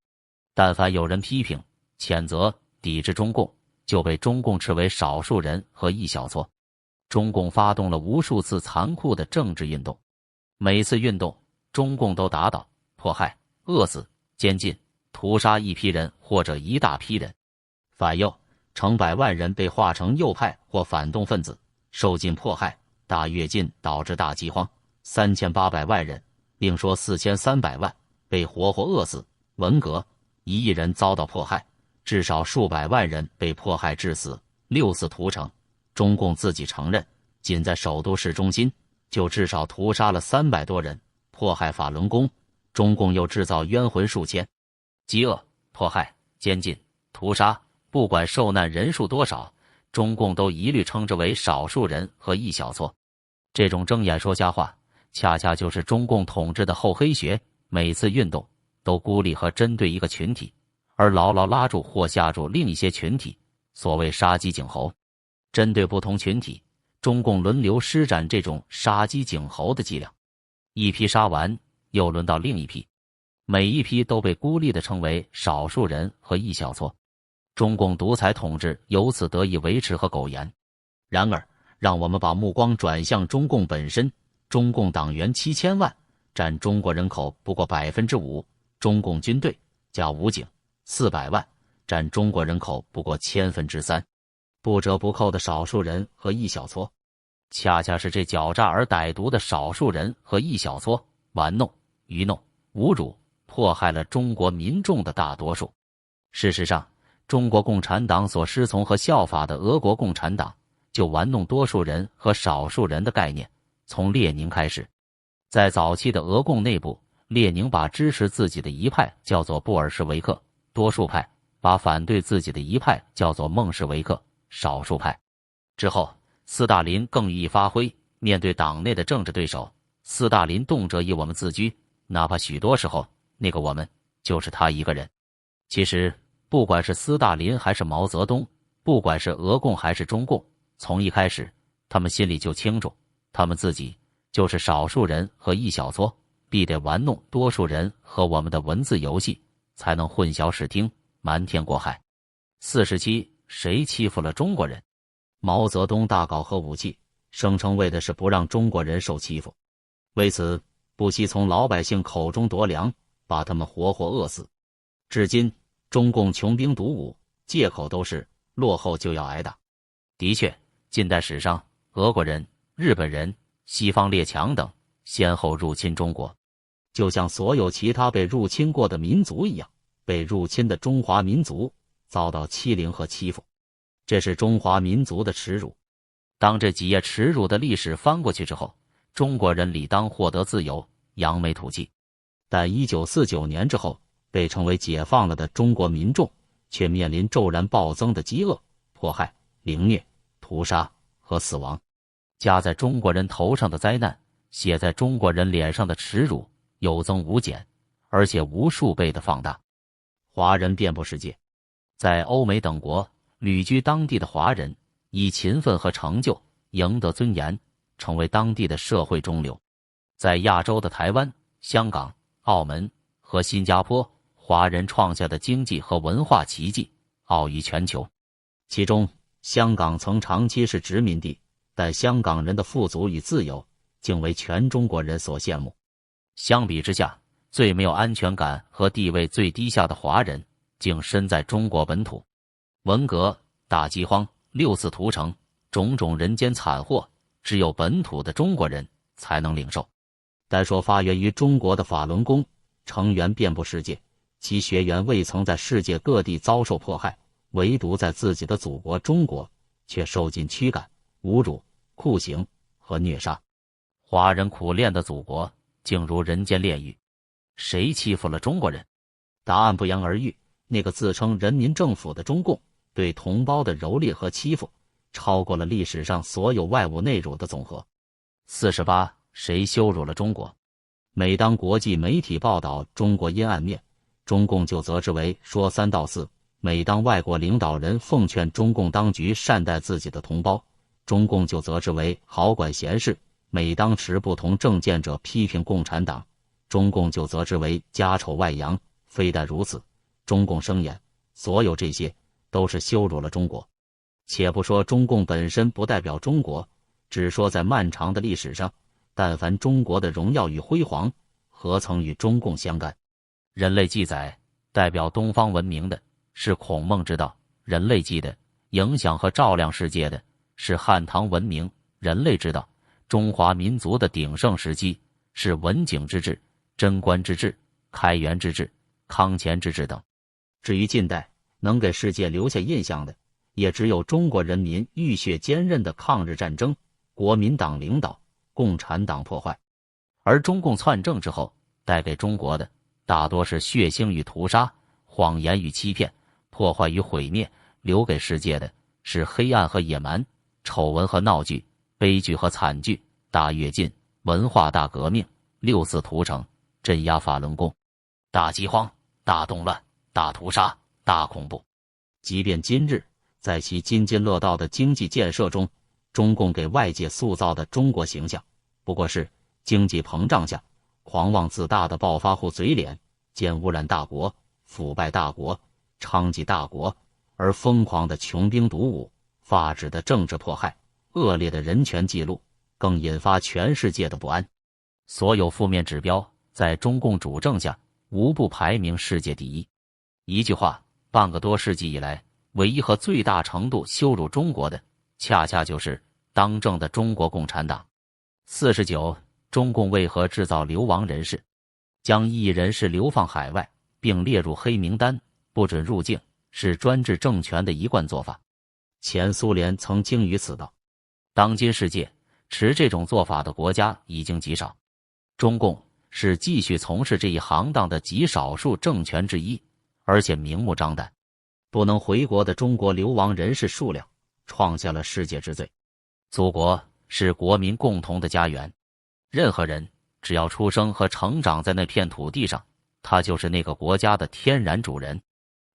但凡有人批评、谴责、抵制中共，就被中共斥为少数人和一小撮。中共发动了无数次残酷的政治运动，每次运动，中共都打倒、迫害、饿死、监禁、屠杀一批人或者一大批人。反右，成百万人被划成右派或反动分子，受尽迫害，大跃进导致大饥荒，3800万人，另说4300万被活活饿死。文革1亿人遭到迫害，至少数百万人被迫害致死。6·4屠城，中共自己承认，仅在首都市中心就至少屠杀了300多人，迫害法轮功。中共又制造冤魂数千。饥饿、迫害、监禁、屠杀，不管受难人数多少，中共都一律称之为少数人和一小撮。这种睁眼说瞎话，恰恰就是中共统治的厚黑学。每次运动都孤立和针对一个群体，而牢牢拉住或吓住另一些群体，所谓杀鸡儆猴。针对不同群体，中共轮流施展这种杀鸡儆猴的伎俩，一批杀完又轮到另一批，每一批都被孤立地称为少数人和一小撮。中共独裁统治由此得以维持和苟延。然而，让我们把目光转向中共本身。中共党员7000万，占中国人口不过5%；中共军队加武警400万，占中国人口不过3%。不折不扣的少数人和一小撮，恰恰是这狡诈而歹毒的少数人和一小撮玩弄、愚弄、侮辱、迫害了中国民众的大多数。事实上，中国共产党所师从和效法的俄国共产党，就玩弄多数人和少数人的概念，从列宁开始。在早期的俄共内部，列宁把支持自己的一派叫做布尔什维克多数派，把反对自己的一派叫做孟什维克少数派。之后，斯大林更予以发挥，面对党内的政治对手，斯大林动辄以我们自居，哪怕许多时候那个我们就是他一个人。其实不管是斯大林还是毛泽东，不管是俄共还是中共，从一开始他们心里就清楚，他们自己就是少数人和一小撮，必得玩弄多数人和我们的文字游戏，才能混淆视听，瞒天过海。47谁欺负了中国人？毛泽东大搞核武器，声称为的是不让中国人受欺负，为此不惜从老百姓口中夺粮，把他们活活饿死。至今中共穷兵黩武，借口都是落后就要挨打。的确，近代史上俄国人、日本人、西方列强等先后入侵中国，就像所有其他被入侵过的民族一样，被入侵的中华民族遭到欺凌和欺负，这是中华民族的耻辱。当这几页耻辱的历史翻过去之后，中国人理当获得自由，扬眉吐气。但1949年之后，被称为解放了的中国民众却面临骤然暴增的饥饿、迫害、凌虐、屠杀和死亡。加在中国人头上的灾难，写在中国人脸上的耻辱有增无减，而且无数倍的放大。华人遍布世界，在欧美等国旅居当地的华人，以勤奋和成就赢得尊严，成为当地的社会中流。在亚洲的台湾、香港、澳门和新加坡，华人创下的经济和文化奇迹傲于全球。其中，香港曾长期是殖民地，但香港人的富足与自由竟为全中国人所羡慕。相比之下，最没有安全感和地位最低下的华人，竟身在中国本土。文革、大饥荒、六四屠城，种种人间惨祸，只有本土的中国人才能领受。单说发源于中国的法轮功，成员遍布世界，其学员未曾在世界各地遭受迫害，唯独在自己的祖国中国，却受尽驱赶、侮辱、酷刑和虐杀。华人苦练的祖国，竟如人间炼狱。谁欺负了中国人？答案不言而喻，那个自称人民政府的中共，对同胞的蹂躏和欺负，超过了历史上所有外侮内辱的总和。48谁羞辱了中国？每当国际媒体报道中国阴暗面，中共就责之为说三道四；每当外国领导人奉劝中共当局善待自己的同胞，中共就责之为好管闲事；每当持不同政见者批评共产党，中共就责之为家丑外扬。非但如此，中共声言所有这些都是羞辱了中国。且不说中共本身不代表中国，只说在漫长的历史上，但凡中国的荣耀与辉煌，何曾与中共相干？人类记载代表东方文明的是孔孟之道，人类记的影响和照亮世界的是汉唐文明，人类之道。中华民族的鼎盛时期是文景之治、贞观之治、开元之治、康乾之治等。至于近代能给世界留下印象的，也只有中国人民浴血坚韧的抗日战争、国民党领导、共产党破坏。而中共篡政之后带给中国的大多是血腥与屠杀、谎言与欺骗、破坏与毁灭，留给世界的是黑暗和野蛮、丑闻和闹剧、悲剧和惨剧、大跃进、文化大革命、六四屠城、镇压法轮功、大饥荒、大动乱、大屠杀、大恐怖。即便今日，在其津津乐道的经济建设中，中共给外界塑造的中国形象，不过是经济膨胀下狂妄自大的暴发户嘴脸，兼污染大国、腐败大国、娼妓大国，而疯狂的穷兵黩武、发指的政治迫害、恶劣的人权记录，更引发全世界的不安。所有负面指标在中共主政下无不排名世界第一。一句话，半个多世纪以来，唯一和最大程度羞辱中国的，恰恰就是当政的中国共产党。49中共为何制造流亡人士？将异议人士流放海外，并列入黑名单，不准入境，是专制政权的一贯做法。前苏联曾经于此道。当今世界持这种做法的国家已经极少，中共是继续从事这一行当的极少数政权之一，而且明目张胆。不能回国的中国流亡人士数量创下了世界之最。祖国是国民共同的家园，任何人只要出生和成长在那片土地上，他就是那个国家的天然主人。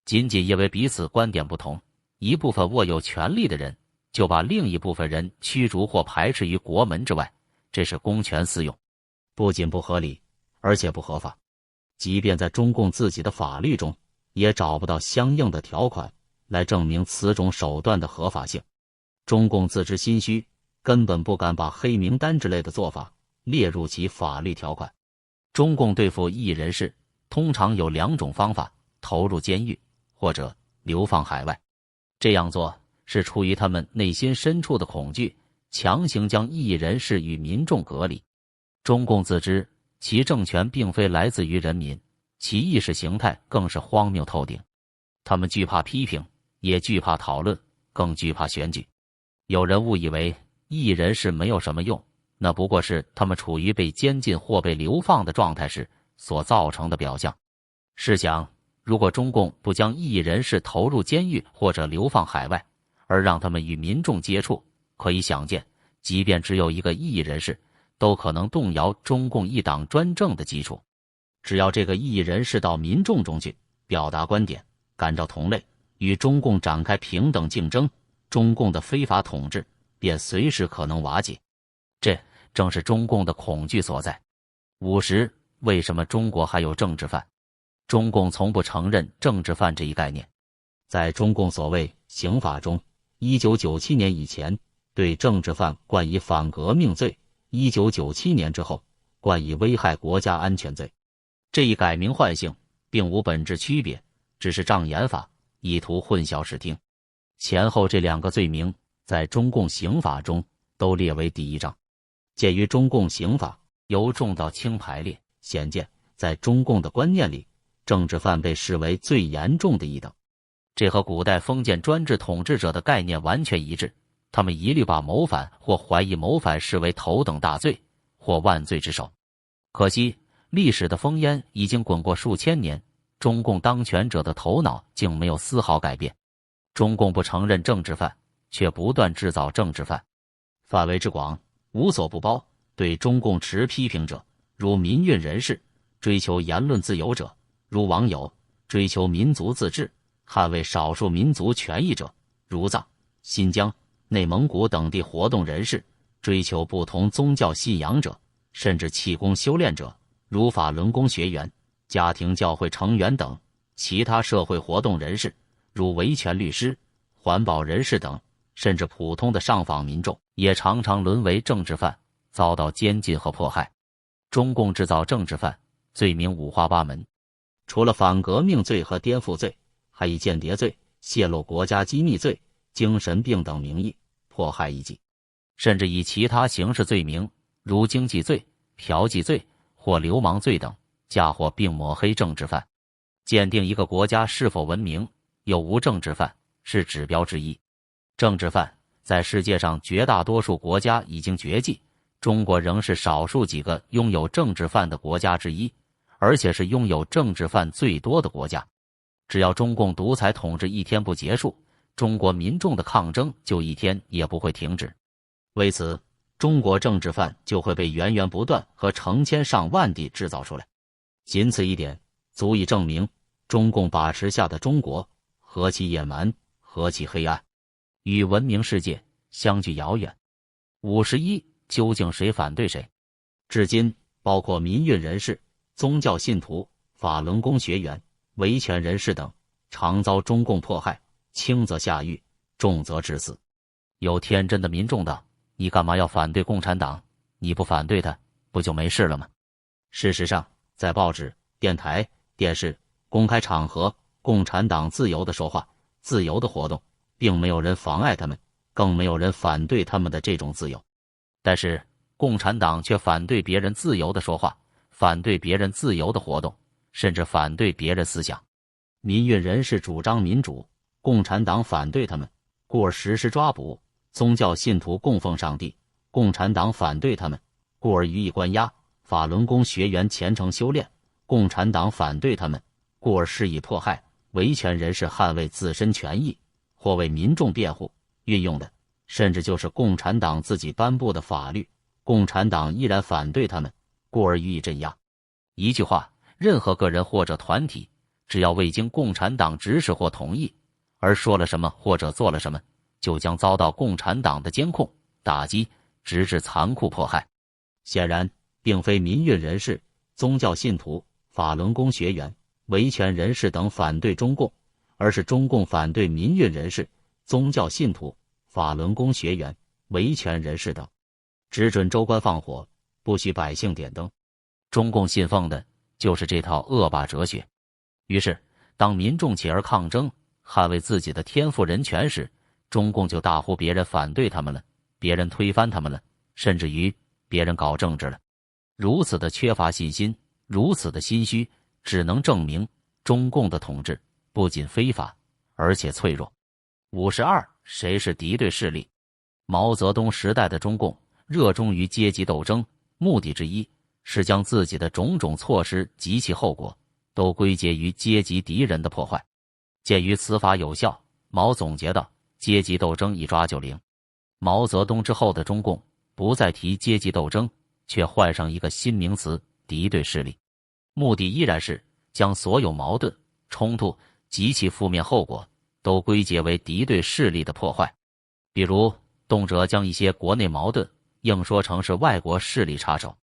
仅仅因为彼此观点不同，一部分握有权力的人就把另一部分人驱逐或排斥于国门之外，这是公权私用，不仅不合理，而且不合法。即便在中共自己的法律中，也找不到相应的条款来证明此种手段的合法性。中共自知心虚，根本不敢把黑名单之类的做法列入其法律条款。中共对付异议人士通常有两种方法：投入监狱或者流放海外。这样做是出于他们内心深处的恐惧，强行将异议人士与民众隔离。中共自知其政权并非来自于人民，其意识形态更是荒谬透顶。他们惧怕批评，也惧怕讨论，更惧怕选举。有人误以为异议人士没有什么用，那不过是他们处于被监禁或被流放的状态时所造成的表象。试想，如果中共不将异议人士投入监狱或者流放海外，而让他们与民众接触，可以想见，即便只有一个异议人士，都可能动摇中共一党专政的基础。只要这个异议人士到民众中去表达观点，感召同类，与中共展开平等竞争，中共的非法统治便随时可能瓦解。这正是中共的恐惧所在。50. 为什么中国还有政治犯？中共从不承认政治犯这一概念。在中共所谓刑法中，1997年以前对政治犯冠以反革命罪，1997年之后冠以危害国家安全罪。这一改名换姓并无本质区别，只是障眼法，以图混淆视听。前后这两个罪名在中共刑法中都列为第一章。鉴于中共刑法由重到轻排列，显见在中共的观念里，政治犯被视为最严重的一等。这和古代封建专制统治者的概念完全一致，他们一律把谋反或怀疑谋反视为头等大罪或万罪之首。可惜历史的烽烟已经滚过数千年，中共当权者的头脑竟没有丝毫改变。中共不承认政治犯，却不断制造政治犯，范围之广无所不包。对中共持批评者，如民运人士；追求言论自由者，如网友；追求民族自治、捍卫少数民族权益者，如藏、新疆、内蒙古等地活动人士；追求不同宗教信仰者，甚至气功修炼者，如法轮功学员、家庭教会成员等；其他社会活动人士，如维权律师、环保人士等，甚至普通的上访民众，也常常沦为政治犯，遭到监禁和迫害。中共制造政治犯，罪名五花八门，除了反革命罪和颠覆罪，还以间谍罪、泄露国家机密罪、精神病等名义迫害异己，甚至以其他刑事罪名，如经济罪、嫖妓罪或流氓罪等，嫁祸并抹黑政治犯。鉴定一个国家是否文明，有无政治犯，是指标之一。政治犯在世界上绝大多数国家已经绝迹，中国仍是少数几个拥有政治犯的国家之一，而且是拥有政治犯最多的国家。只要中共独裁统治一天不结束，中国民众的抗争就一天也不会停止。为此，中国政治犯就会被源源不断和成千上万地制造出来。仅此一点，足以证明中共把持下的中国何其野蛮，何其黑暗，与文明世界相距遥远。51. 究竟谁反对谁？至今，包括民运人士、宗教信徒、法轮功学员、维权人士等，常遭中共迫害，轻则下狱，重则致死。有天真的民众道：你干嘛要反对共产党？你不反对他，不就没事了吗？事实上，在报纸、电台、电视、公开场合，共产党自由地说话，自由地活动，并没有人妨碍他们，更没有人反对他们的这种自由。但是，共产党却反对别人自由地说话，反对别人自由的活动，甚至反对别人思想。民运人士主张民主，共产党反对他们，故而实施抓捕；宗教信徒供奉上帝，共产党反对他们，故而予以关押；法轮功学员虔诚修炼，共产党反对他们，故而施以迫害。维权人士捍卫自身权益或为民众辩护，运用的甚至就是共产党自己颁布的法律，共产党依然反对他们，故而予以镇压。一句话，任何个人或者团体，只要未经共产党指使或同意，而说了什么或者做了什么，就将遭到共产党的监控、打击，直至残酷迫害。显然，并非民运人士、宗教信徒、法轮功学员、维权人士等反对中共，而是中共反对民运人士、宗教信徒、法轮功学员、维权人士等，只准州官放火，不许百姓点灯。中共信奉的就是这套恶霸哲学。于是，当民众起而抗争，捍卫自己的天赋人权时，中共就大呼别人反对他们了，别人推翻他们了，甚至于别人搞政治了。如此的缺乏信心，如此的心虚，只能证明中共的统治不仅非法，而且脆弱。52. 谁是敌对势力？毛泽东时代的中共热衷于阶级斗争，目的之一是将自己的种种措施及其后果都归结于阶级敌人的破坏。鉴于此法有效，毛总结道：阶级斗争一抓就灵。毛泽东之后的中共不再提阶级斗争，却换上一个新名词——敌对势力，目的依然是将所有矛盾、冲突及其负面后果都归结为敌对势力的破坏。比如，动辄将一些国内矛盾硬说成是外国势力插手。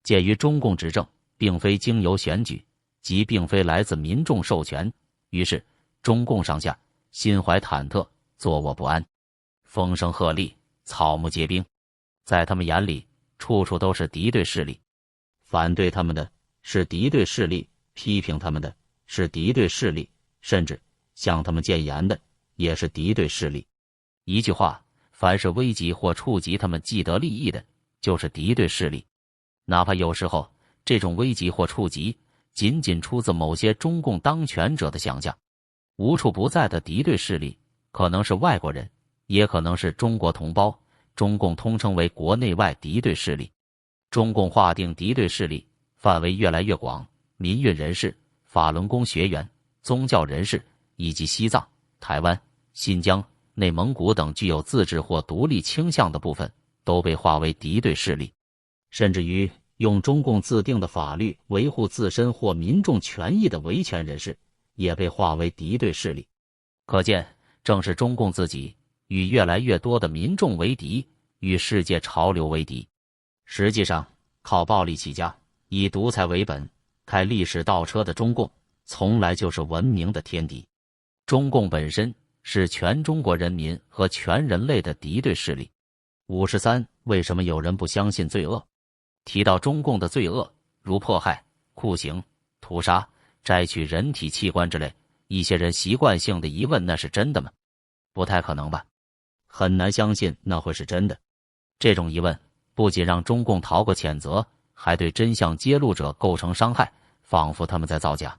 鉴于中共执政并非经由选举，即并非来自民众授权，于是中共上下心怀忐忑，坐卧不安，风声鹤唳，草木皆兵。在他们眼里，处处都是敌对势力，反对他们的是敌对势力，批评他们的是敌对势力，甚至向他们谏言的也是敌对势力。一句话，凡是危及或触及他们既得利益的，就是敌对势力。哪怕有时候这种危及或触及仅仅出自某些中共当权者的想象。无处不在的敌对势力可能是外国人，也可能是中国同胞，中共通称为国内外敌对势力。中共划定敌对势力范围越来越广，民运人士、法轮功学员、宗教人士以及西藏、台湾、新疆、内蒙古等具有自治或独立倾向的部分都被划为敌对势力。甚至于用中共自定的法律维护自身或民众权益的维权人士也被划为敌对势力。可见，正是中共自己与越来越多的民众为敌，与世界潮流为敌。实际上，靠暴力起家，以独裁为本，开历史倒车的中共从来就是文明的天敌。中共本身是全中国人民和全人类的敌对势力。53. 为什么有人不相信罪恶？提到中共的罪恶，如迫害、酷刑、屠杀、摘取人体器官之类，一些人习惯性的疑问：那是真的吗？不太可能吧，很难相信那会是真的。这种疑问不仅让中共逃过谴责，还对真相揭露者构成伤害，仿佛他们在造假。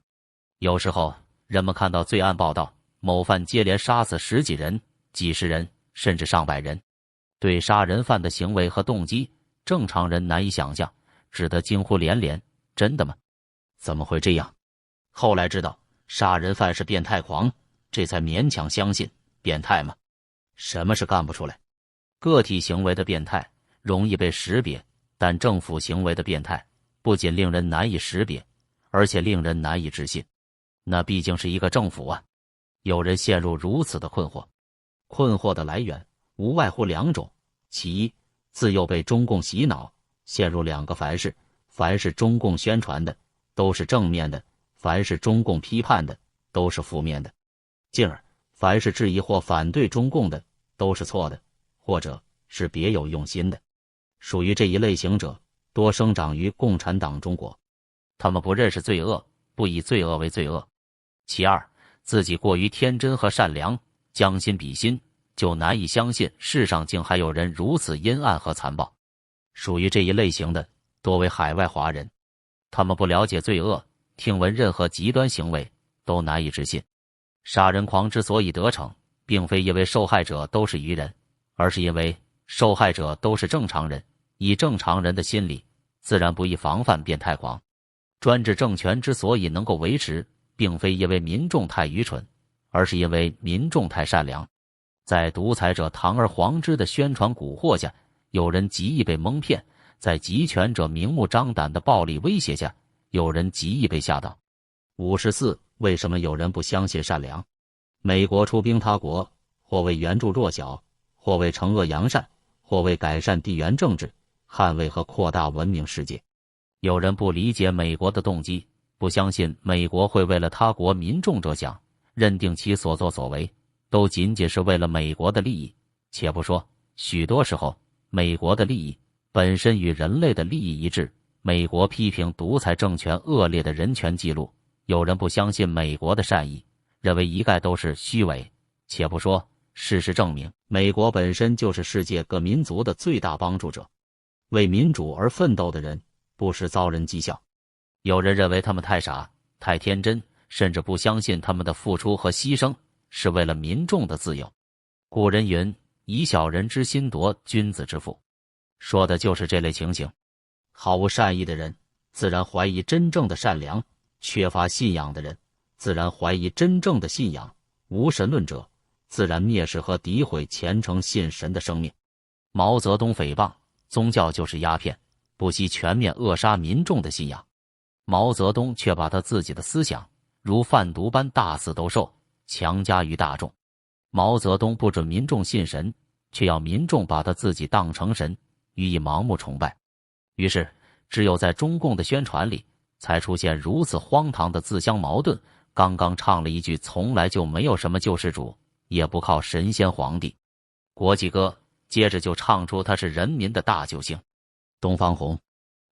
有时候，人们看到罪案报道，某犯接连杀死10几人、几十人，甚至上百人，对杀人犯的行为和动机，正常人难以想象，只得惊呼连连：真的吗？怎么会这样？后来知道杀人犯是变态狂，这才勉强相信。变态吗？什么是干不出来？个体行为的变态容易被识别，但政府行为的变态不仅令人难以识别，而且令人难以置信。那毕竟是一个政府啊！有人陷入如此的困惑，困惑的来源无外乎2种：其一，自幼被中共洗脑，陷入2个凡是：凡是中共宣传的都是正面的，凡是中共批判的都是负面的；进而凡是质疑或反对中共的都是错的，或者是别有用心的。属于这一类型者多生长于共产党中国，他们不认识罪恶，不以罪恶为罪恶。其二，自己过于天真和善良，将心比心，就难以相信世上竟还有人如此阴暗和残暴。属于这一类型的多为海外华人。他们不了解罪恶，听闻任何极端行为都难以置信。杀人狂之所以得逞，并非因为受害者都是愚人，而是因为受害者都是正常人，以正常人的心理，自然不易防范变态狂。专制政权之所以能够维持，并非因为民众太愚蠢，而是因为民众太善良。在独裁者堂而皇之的宣传蛊惑下，有人极易被蒙骗；在集权者明目张胆的暴力威胁下，有人极易被吓到。54. 为什么有人不相信善良？美国出兵他国，或为援助弱小，或为惩恶扬善，或为改善地缘政治，捍卫和扩大文明世界。有人不理解美国的动机，不相信美国会为了他国民众着想，认定其所作所为都仅仅是为了美国的利益。且不说，许多时候美国的利益本身与人类的利益一致。美国批评独裁政权恶劣的人权记录，有人不相信美国的善意，认为一概都是虚伪。且不说，事实证明，美国本身就是世界各民族的最大帮助者。为民主而奋斗的人，不时遭人讥笑。有人认为他们太傻、太天真，甚至不相信他们的付出和牺牲是为了民众的自由。古人云：以小人之心夺君子之腹，说的就是这类情形。毫无善意的人，自然怀疑真正的善良；缺乏信仰的人，自然怀疑真正的信仰；无神论者，自然蔑视和诋毁虔诚信神的生命。毛泽东诽谤宗教就是鸦片，不惜全面扼杀民众的信仰。毛泽东却把他自己的思想如贩毒般大肆兜售，强加于大众。毛泽东不准民众信神，却要民众把他自己当成神，予以盲目崇拜。于是，只有在中共的宣传里，才出现如此荒唐的自相矛盾。刚刚唱了一句从来就没有什么救世主，也不靠神仙皇帝，国际歌，接着就唱出他是人民的大救星。东方红，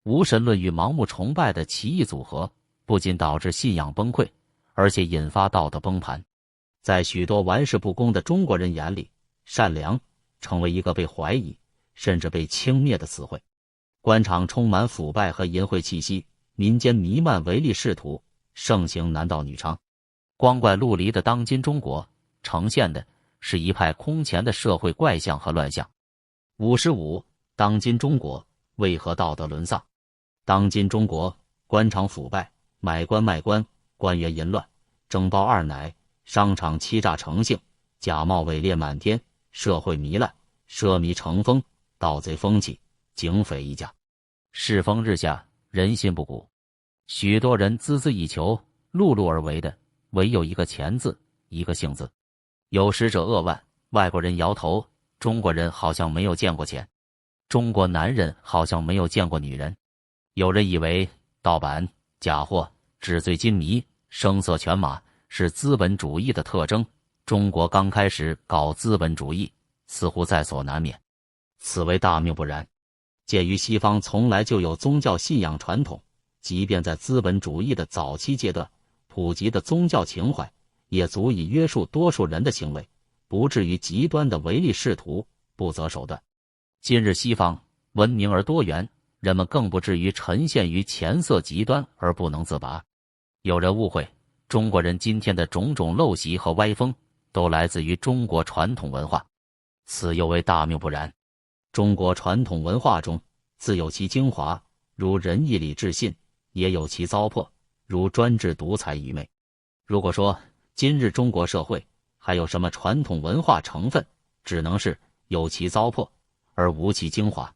无神论与盲目崇拜的奇异组合，不仅导致信仰崩溃，而且引发道德崩盘。在许多玩世不恭的中国人眼里，善良成为一个被怀疑甚至被轻蔑的词汇。官场充满腐败和淫秽气息，民间弥漫唯利是图，盛行男盗女娼。光怪陆离的当今中国，呈现的是一派空前的社会怪象和乱象。55. 当今中国为何道德沦丧？当今中国官场腐败，买官卖官，官员淫乱，争包二奶，商场欺诈成性，假冒伪劣满天，社会糜烂，奢靡成风，盗贼风起，警匪一家，世风日下，人心不古。许多人孜孜以求，碌碌而为的唯有一个钱字，一个姓字。有识者扼腕，外国人摇头，中国人好像没有见过钱，中国男人好像没有见过女人。有人以为盗版、假货、纸醉金迷、声色犬马是资本主义的特征。中国刚开始搞资本主义，似乎在所难免。此为大谬不然。鉴于西方从来就有宗教信仰传统，即便在资本主义的早期阶段，普及的宗教情怀也足以约束多数人的行为，不至于极端的唯利是图，不择手段。今日西方文明而多元，人们更不至于沉陷于钱色极端而不能自拔。有人误会，中国人今天的种种陋习和歪风都来自于中国传统文化，此又为大谬不然。中国传统文化中自有其精华，如仁义礼智信，也有其糟粕，如专制独裁愚昧。如果说今日中国社会还有什么传统文化成分，只能是有其糟粕而无其精华。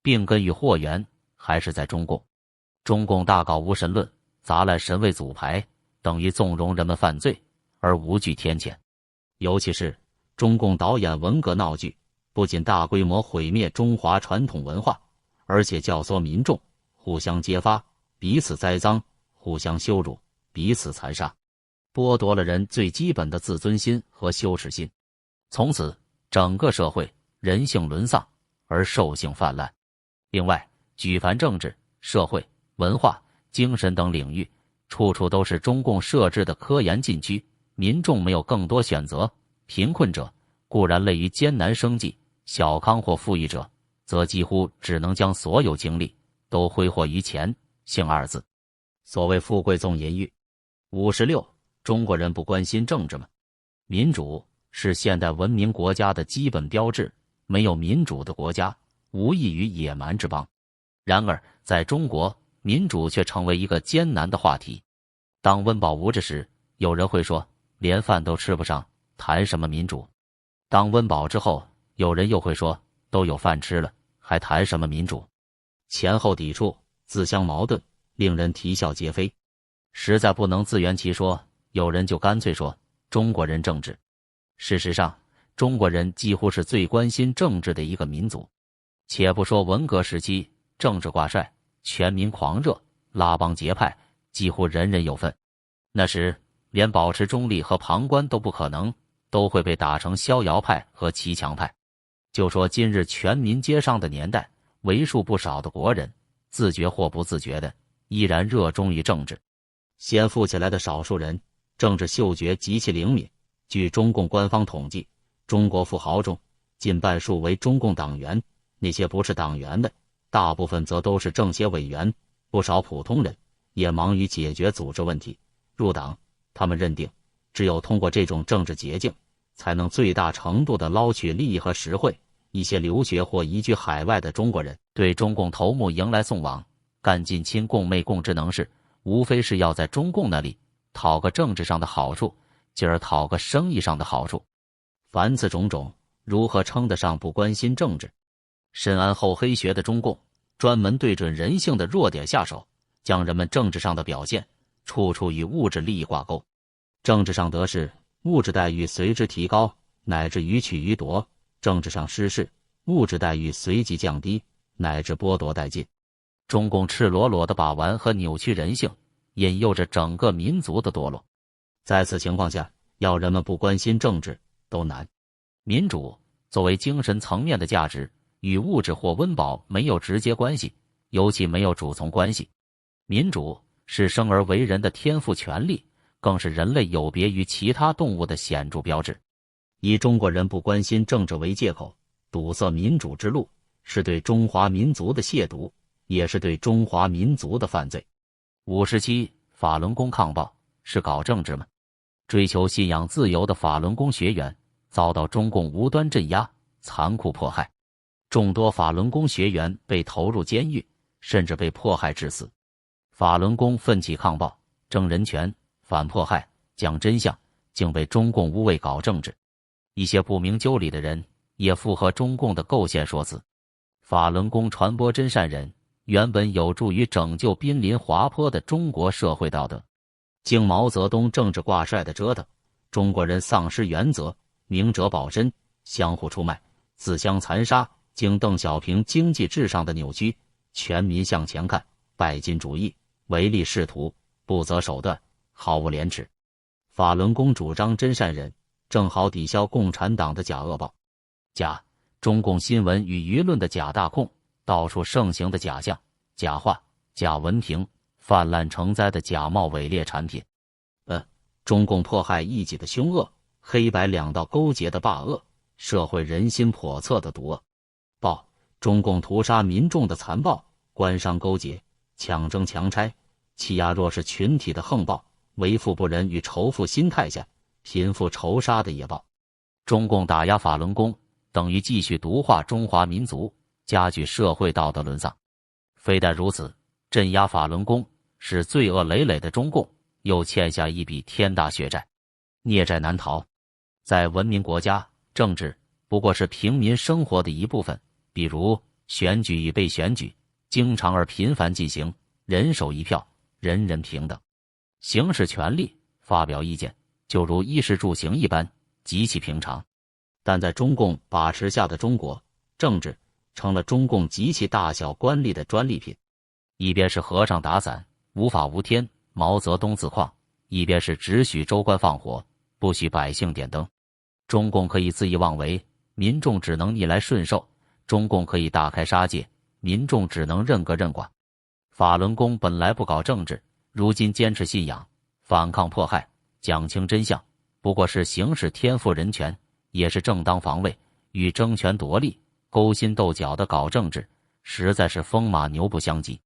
病根与祸源还是在中共。中共大搞无神论，砸烂神位祖牌，等于纵容人们犯罪而无惧天谴。尤其是中共导演文革闹剧，不仅大规模毁灭中华传统文化，而且教唆民众互相揭发，彼此栽赃，互相羞辱，彼此残杀，剥夺了人最基本的自尊心和羞耻心。从此整个社会人性沦丧而兽性泛滥。另外，举凡政治、社会、文化、精神等领域，处处都是中共设置的科研禁区，民众没有更多选择。贫困者固然累于艰难生计，小康或富裕者则几乎只能将所有精力都挥霍于钱、性二字。所谓富贵纵淫欲。56. 中国人不关心政治吗？民主是现代文明国家的基本标志，没有民主的国家无异于野蛮之邦。然而在中国，民主却成为一个艰难的话题。当温饱无着时，有人会说连饭都吃不上，谈什么民主？当温饱之后，有人又会说都有饭吃了，还谈什么民主？前后抵触，自相矛盾，令人啼笑皆非，实在不能自圆其说。有人就干脆说中国人政治。事实上，中国人几乎是最关心政治的一个民族。且不说文革时期政治挂帅，全民狂热，拉帮结派，几乎人人有份。那时连保持中立和旁观都不可能，都会被打成逍遥派和骑墙派。就说今日全民皆上的年代，为数不少的国人，自觉或不自觉的，依然热衷于政治。先富起来的少数人，政治嗅觉极其灵敏。据中共官方统计，中国富豪中近半数为中共党员，那些不是党员的，大部分则都是政协委员。不少普通人也忙于解决组织问题。入党，他们认定只有通过这种政治捷径，才能最大程度地捞取利益和实惠。一些留学或移居海外的中国人对中共头目迎来送往，干近亲共媚共之能事，无非是要在中共那里讨个政治上的好处，进而讨个生意上的好处。凡此种种，如何称得上不关心政治？深谙厚黑学的中共专门对准人性的弱点下手，将人们政治上的表现处处与物质利益挂钩。政治上得势，物质待遇随之提高，乃至予取予夺；政治上失势，物质待遇随即降低，乃至剥夺殆尽。中共赤裸裸地把玩和扭曲人性，引诱着整个民族的堕落。在此情况下，要人们不关心政治都难。民主作为精神层面的价值，与物质或温饱没有直接关系，尤其没有主从关系。民主是生而为人的天赋权利，更是人类有别于其他动物的显著标志。以中国人不关心政治为借口，堵塞民主之路，是对中华民族的亵渎，也是对中华民族的犯罪。57. 法轮功抗暴是搞政治吗？追求信仰自由的法轮功学员遭到中共无端镇压，残酷迫害，众多法轮功学员被投入监狱，甚至被迫害致死。法轮功奋起抗暴，争人权，反迫害，讲真相，竟被中共污蔑搞政治。一些不明就里的人也附和中共的构陷说辞。法轮功传播真善忍，原本有助于拯救濒临滑坡的中国社会道德，经毛泽东政治挂帅的折腾，中国人丧失原则，明哲保身，相互出卖，自相残杀。经邓小平经济至上的扭曲，全民向前看，拜金主义唯利是图，不择手段，毫无廉耻。法轮功主张真善忍，正好抵消共产党的假恶报。假，中共新闻与舆论的假大空，到处盛行的假象、假话、假文凭，泛滥成灾的假冒伪劣产品。中共迫害异己的凶恶，黑白两道勾结的霸恶，社会人心叵测的毒恶。报，中共屠杀民众的残暴，官商勾结，抢征强拆，欺压弱势群体的横暴，为富不仁与仇富心态下贫富仇杀的野暴。中共打压法轮功，等于继续毒化中华民族，加剧社会道德沦丧。非但如此，镇压法轮功使罪恶累累的中共又欠下一笔天大血债，孽债难逃。在文明国家，政治不过是平民生活的一部分，比如选举与被选举，经常而频繁进行，人手一票，人人平等。行使权利，发表意见，就如衣食住行一般，极其平常。但在中共把持下的中国，政治成了中共极其大小官吏的专利品。一边是和尚打伞，无法无天，毛泽东自况；一边是只许州官放火，不许百姓点灯。中共可以恣意妄为，民众只能逆来顺受；中共可以大开杀戒，民众只能认个认寡。法轮功本来不搞政治，如今坚持信仰，反抗迫害，讲清真相，不过是行使天赋人权，也是正当防卫，与争权夺利、勾心斗角的搞政治，实在是风马牛不相及。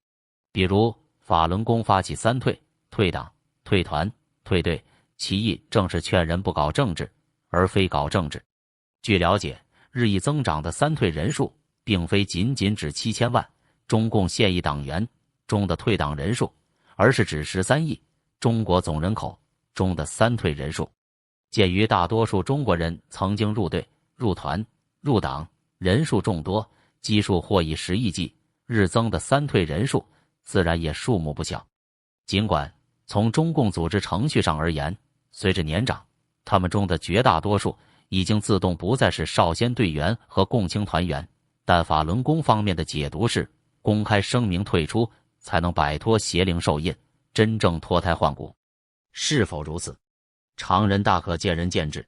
比如法轮功发起三退：退党、退团、退队，其意正是劝人不搞政治，而非搞政治。据了解，日益增长的三退人数，并非仅仅指7000万中共现役党员中的退党人数，而是指13亿中国总人口中的三退人数。鉴于大多数中国人曾经入队、入团、入党，人数众多，基数或以10亿计，日增的三退人数自然也数目不小。尽管从中共组织程序上而言，随着年长，他们中的绝大多数已经自动不再是少先队员和共青团员，但法轮功方面的解读是，公开声明退出才能摆脱邪灵受印，真正脱胎换骨。是否如此？常人大可见仁见智。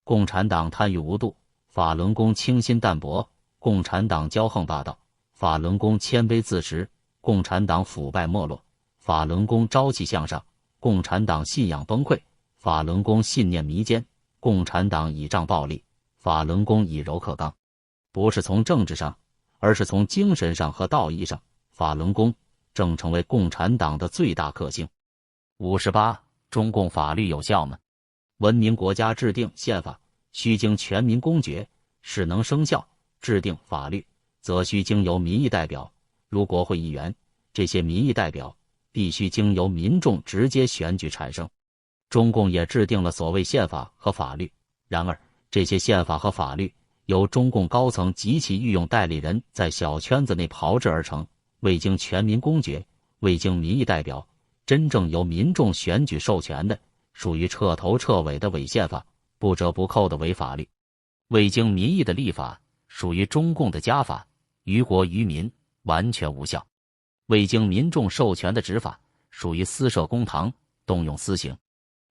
共产党贪欲无度，法轮功清新淡泊；共产党骄横霸道，法轮功谦卑自持；共产党腐败没落，法轮功朝气向上；共产党信仰崩溃，法轮功信念弥坚；共产党倚仗暴力，法轮功以柔克刚。不是从政治上，而是从精神上和道义上，法轮功正成为共产党的最大克星。58. 中共法律有效吗？文明国家制定宪法，须经全民公决，使能生效；制定法律，则须经由民意代表，如国会议员，这些民意代表必须经由民众直接选举产生。中共也制定了所谓宪法和法律，然而这些宪法和法律由中共高层及其御用代理人在小圈子内炮制而成，未经全民公决，未经民意代表，真正由民众选举授权的，属于彻头彻尾的伪宪法，不折不扣的伪法律。未经民意的立法，属于中共的家法，于国于民完全无效。未经民众授权的执法，属于私设公堂，动用私刑。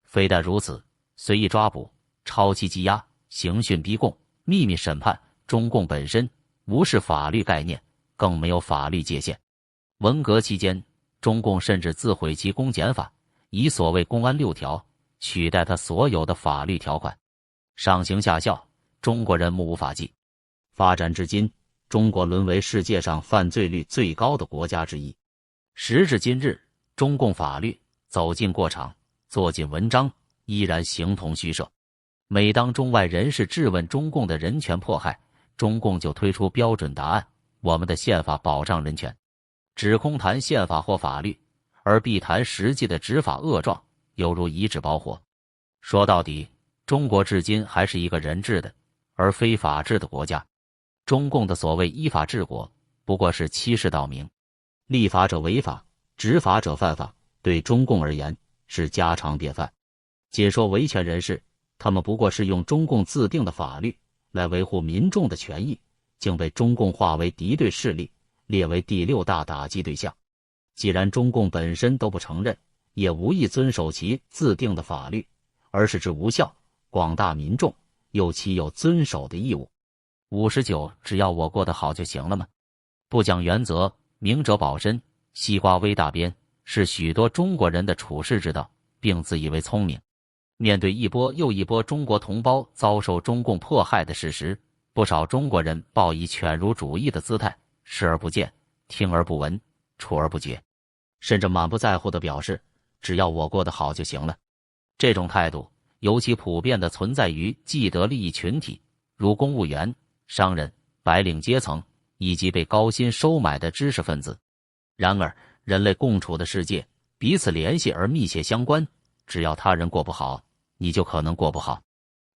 非但如此，随意抓捕、超期羁押、刑讯逼供、秘密审判，中共本身无视法律概念，更没有法律界限。文革期间，中共甚至自毁其公检法，以所谓公安6条取代他所有的法律条款，上行下效，中国人目无法纪。发展至今，中国沦为世界上犯罪率最高的国家之一。时至今日，中共法律走进过场，做进文章，依然形同虚设。每当中外人士质问中共的人权迫害，中共就推出标准答案：我们的宪法保障人权。只空谈宪法或法律，而必谈实际的执法恶状，犹如一纸包火。说到底，中国至今还是一个人治的，而非法治的国家。中共的所谓依法治国，不过是欺世盗名。立法者违法，执法者犯法，对中共而言是家常便饭。解说维权人士，他们不过是用中共自定的法律来维护民众的权益，竟被中共划为敌对势力，列为第6大打击对象。既然中共本身都不承认，也无意遵守其自定的法律，而使之无效，广大民众又岂有遵守的义务？59. 只要我过得好就行了吗？不讲原则，明哲保身，西瓜微大边，是许多中国人的处世之道，并自以为聪明。面对一波又一波中国同胞遭受中共迫害的事实，不少中国人抱以犬儒主义的姿态，视而不见，听而不闻，处而不觉，甚至满不在乎地表示只要我过得好就行了。这种态度尤其普遍地存在于既得利益群体，如公务员、商人、白领阶层以及被高薪收买的知识分子。然而，人类共处的世界彼此联系而密切相关，只要他人过不好，你就可能过不好。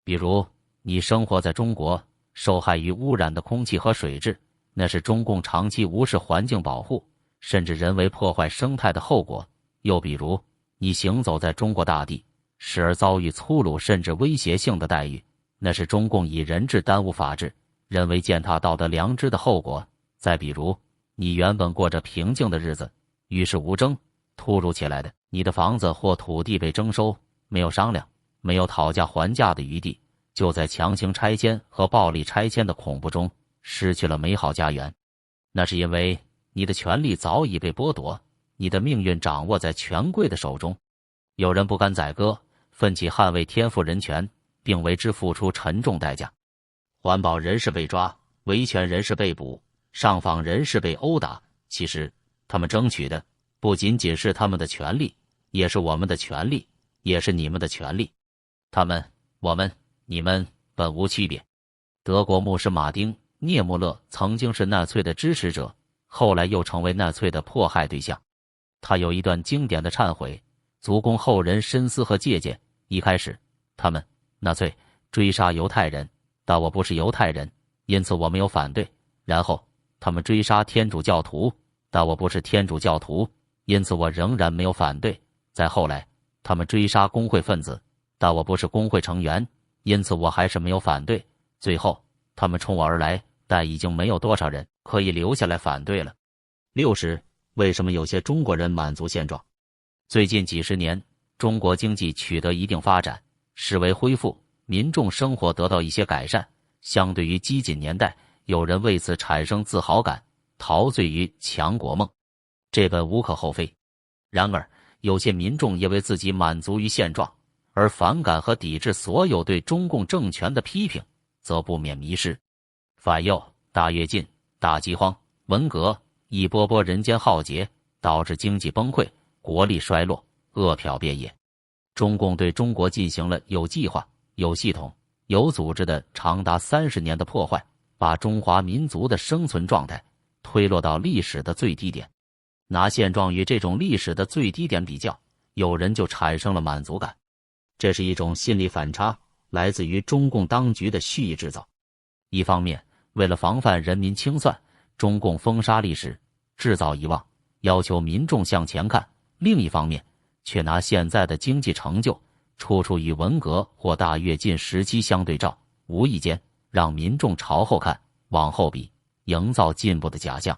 比如，你生活在中国，受害于污染的空气和水质，那是中共长期无视环境保护，甚至人为破坏生态的后果。又比如，你行走在中国大地，时而遭遇粗鲁甚至威胁性的待遇，那是中共以人治耽误法治，人为践踏道德良知的后果。再比如，你原本过着平静的日子，与世无争，突如其来的，你的房子或土地被征收，没有商量，没有讨价还价的余地，就在强行拆迁和暴力拆迁的恐怖中失去了美好家园。那是因为你的权利早已被剥夺，你的命运掌握在权贵的手中。有人不甘宰割，奋起捍卫天赋人权，并为之付出沉重代价。环保人士被抓，维权人士被捕，上访人士被殴打，其实他们争取的不仅仅是他们的权利，也是我们的权利，也是你们的权利。他们、我们、你们本无区别。德国牧师马丁·涅穆勒曾经是纳粹的支持者，后来又成为纳粹的迫害对象。他有一段经典的忏悔，足供后人深思和借鉴。一开始，他们纳粹追杀犹太人，但我不是犹太人，因此我没有反对。然后他们追杀天主教徒，但我不是天主教徒，因此我仍然没有反对。再后来，他们追杀工会分子，但我不是工会成员，因此我还是没有反对。最后，他们冲我而来，但已经没有多少人可以留下来反对了。60. 为什么有些中国人满足现状？最近几十年，中国经济取得一定发展，市为恢复，民众生活得到一些改善。相对于激进年代，有人为此产生自豪感，陶醉于强国梦，这本无可厚非。然而，有些民众因为自己满足于现状，而反感和抵制所有对中共政权的批评，则不免迷失。反右、大跃进、大饥荒、文革，一波波人间浩劫，导致经济崩溃，国力衰落，饿殍遍野。中共对中国进行了有计划、有系统、有组织的长达30年的破坏，把中华民族的生存状态推落到历史的最低点。拿现状与这种历史的最低点比较，有人就产生了满足感。这是一种心理反差，来自于中共当局的蓄意制造。一方面，为了防范人民清算，中共封杀历史，制造遗忘，要求民众向前看；另一方面，却拿现在的经济成就处处与文革或大跃进时期相对照，无意间让民众朝后看，往后比，营造进步的假象。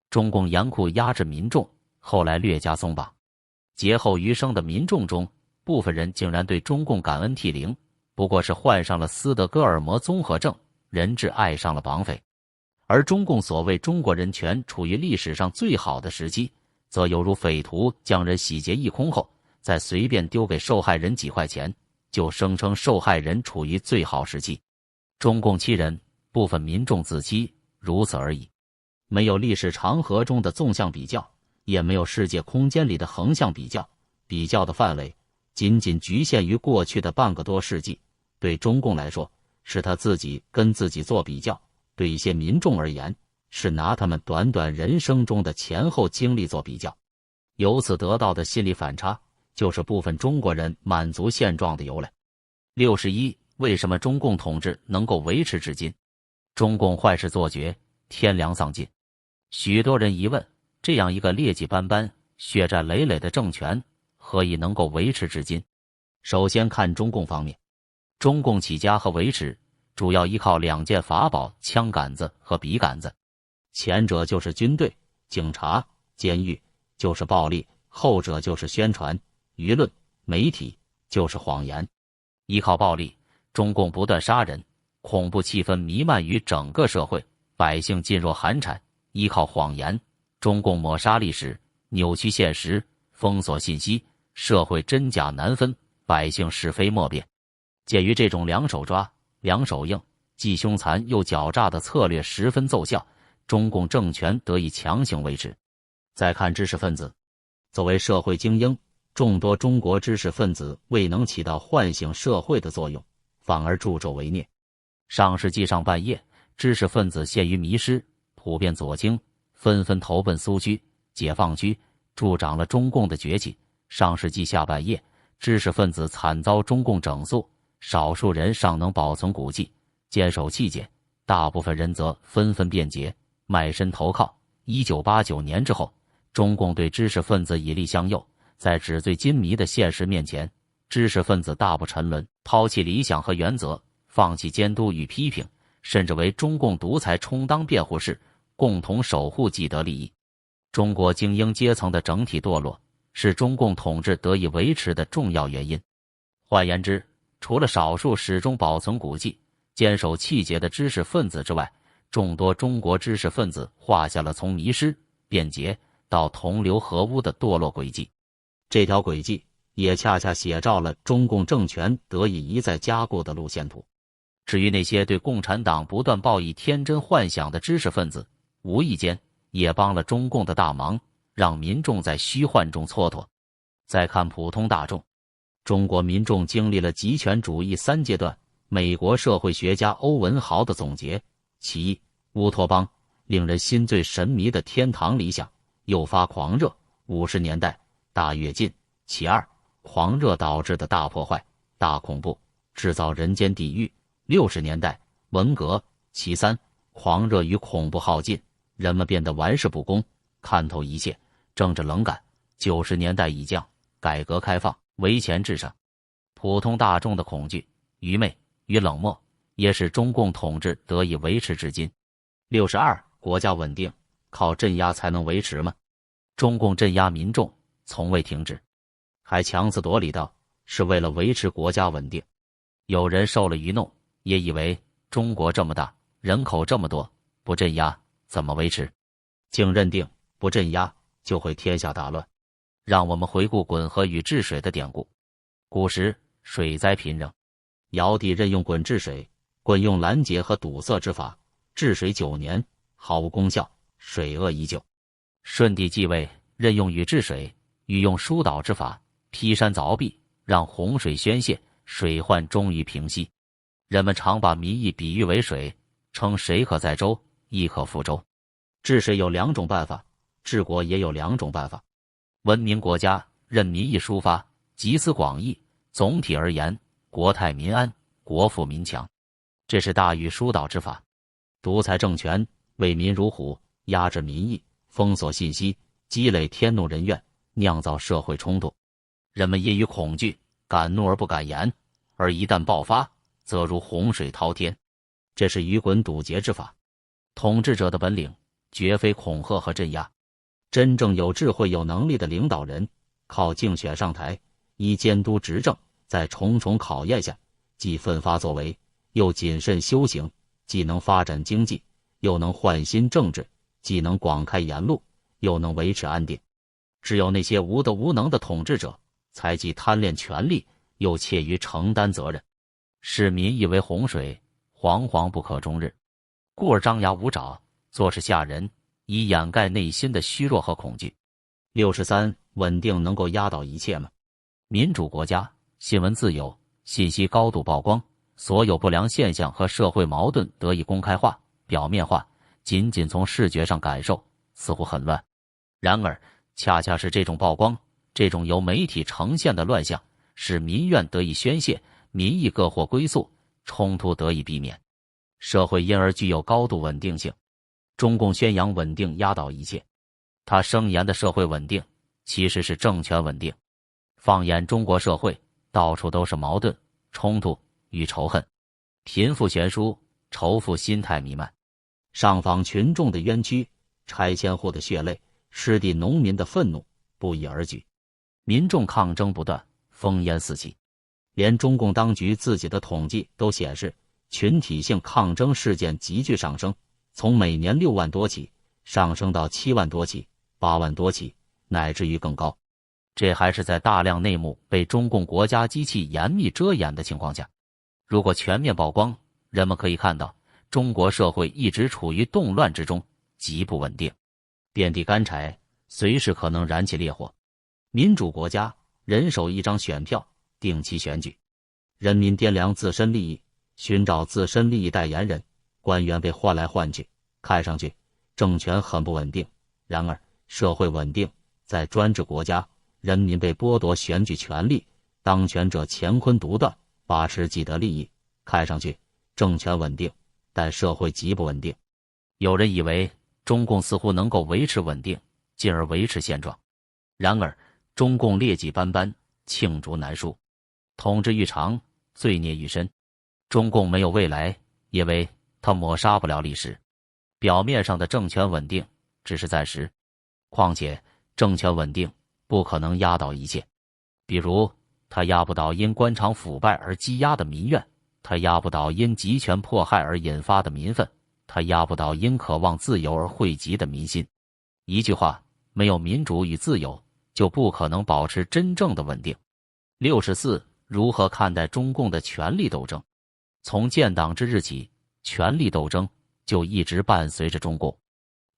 中共严酷压制民众，后来略加松绑。劫后余生的民众中，部分人竟然对中共感恩涕零，不过是患上了斯德哥尔摩综合症，人质爱上了绑匪。而中共所谓中国人权处于历史上最好的时期，则犹如匪徒将人洗劫一空后，再随便丢给受害人几块钱，就声称受害人处于最好时期。中共欺人，部分民众自欺，如此而已。没有历史长河中的纵向比较，也没有世界空间里的横向比较，比较的范围仅仅局限于过去的半个多世纪。对中共来说，是他自己跟自己做比较；对一些民众而言，是拿他们短短人生中的前后经历做比较。由此得到的心理反差，就是部分中国人满足现状的由来。61. 为什么中共统治能够维持至今？中共坏事做绝，天良丧尽。许多人疑问，这样一个劣迹斑斑、血债累累的政权，何以能够维持至今？首先看中共方面，中共起家和维持主要依靠2件法宝：枪杆子和笔杆子。前者就是军队、警察、监狱，就是暴力；后者就是宣传、舆论、媒体，就是谎言。依靠暴力，中共不断杀人，恐怖气氛弥漫于整个社会，百姓噤若寒蝉。依靠谎言，中共抹杀历史，扭曲现实，封锁信息，社会真假难分，百姓是非莫辨。鉴于这种两手抓、两手硬，既凶残又狡诈的策略十分奏效，中共政权得以强行维持。再看知识分子，作为社会精英，众多中国知识分子未能起到唤醒社会的作用，反而助纣为虐。上世纪上半叶，知识分子陷于迷失，普遍左倾，纷纷投奔苏区、解放区，助长了中共的崛起。上世纪下半叶，知识分子惨遭中共整肃，少数人尚能保存骨气，坚守气节，大部分人则纷纷变节，卖身投靠。1989年之后，中共对知识分子以力相诱，在纸醉金迷的现实面前，知识分子大不沉沦，抛弃理想和原则，放弃监督与批评，甚至为中共独裁充当辩护士，共同守护既得利益。中国精英阶层的整体堕落，是中共统治得以维持的重要原因。换言之，除了少数始终保存骨气、坚守气节的知识分子之外，众多中国知识分子画下了从迷失、变节到同流合污的堕落轨迹。这条轨迹也恰恰写照了中共政权得以一再加固的路线图。至于那些对共产党不断抱以天真幻想的知识分子，无意间也帮了中共的大忙，让民众在虚幻中蹉跎。再看普通大众，中国民众经历了极权主义3阶段。美国社会学家欧文豪的总结：其一，乌托邦，令人心醉神迷的天堂理想，诱发狂热，50年代大跃进；其二，狂热导致的大破坏、大恐怖，制造人间地狱，60年代文革；其三，狂热与恐怖耗尽，人们变得玩世不恭，看透一切，政治冷感，90年代已降，改革开放，唯钱至上。普通大众的恐惧、愚昧与冷漠，也使中共统治得以维持至今。62，国家稳定靠镇压才能维持吗？中共镇压民众从未停止，还强词夺理道是为了维持国家稳定。有人受了愚弄，也以为中国这么大，人口这么多，不镇压怎么维持？竟认定不镇压就会天下大乱。让我们回顾滚河与治水的典故。古时水灾频仍，尧帝任用鲧治水，鲧用拦截和堵塞之法治水9年，毫无功效，水恶依旧。舜帝继位，任用禹治水，禹用疏导之法劈山凿壁，让洪水宣泄，水患终于平息。人们常把民意比喻为水，称谁可载舟，亦可覆舟。治水有2种办法，治国也有2种办法。文明国家任民意抒发，集思广益，总体而言，国泰民安，国富民强，这是大禹疏导之法。独裁政权为民如虎，压制民意，封锁信息，积累天怒人怨，酿造社会冲突。人们因于恐惧，敢怒而不敢言，而一旦爆发，则如洪水滔天。这是鱼滚堵截之法。统治者的本领绝非恐吓和镇压。真正有智慧有能力的领导人，靠竞选上台，依监督执政，在重重考验下，既奋发作为，又谨慎修行，既能发展经济，又能焕新政治，既能广开言路，又能维持安定。只有那些无德无能的统治者，才既贪恋权力，又怯于承担责任，视民意为洪水，惶惶不可终日，故而张牙舞爪，做事吓人，以掩盖内心的虚弱和恐惧。63，稳定能够压倒一切吗？民主国家，新闻自由，信息高度曝光，所有不良现象和社会矛盾得以公开化、表面化，仅仅从视觉上感受，似乎很乱。然而，恰恰是这种曝光，这种由媒体呈现的乱象，使民怨得以宣泄，民意各获归宿，冲突得以避免，社会因而具有高度稳定性。中共宣扬稳定压倒一切，他声言的社会稳定，其实是政权稳定。放眼中国社会，到处都是矛盾、冲突与仇恨，贫富悬殊，仇富心态弥漫，上访群众的冤屈，拆迁户的血泪，失地农民的愤怒不一而举，民众抗争不断，烽烟四起。连中共当局自己的统计都显示，群体性抗争事件急剧上升，从每年6万多起上升到7万多起、8万多起，乃至于更高。这还是在大量内幕被中共国家机器严密遮掩的情况下。如果全面曝光，人们可以看到，中国社会一直处于动乱之中，极不稳定，遍地干柴，随时可能燃起烈火。民主国家，人手一张选票，定期选举，人民掂量自身利益，寻找自身利益代言人，官员被换来换去，看上去政权很不稳定。然而社会稳定，在专制国家，人民被剥夺选举权利，当权者乾坤独断，把持既得利益，看上去政权稳定，但社会极不稳定。有人以为中共似乎能够维持稳定，进而维持现状。然而中共劣迹斑斑，罄竹难书，统治愈长，罪孽愈深。中共没有未来，因为它抹杀不了历史。表面上的政权稳定只是暂时，况且政权稳定不可能压倒一切。比如它压不倒因官场腐败而积压的民怨，它压不倒因集权迫害而引发的民愤，它压不倒因渴望自由而汇集的民心。一句话，没有民主与自由，就不可能保持真正的稳定。64，如何看待中共的权力斗争？从建党之日起，权力斗争就一直伴随着中共。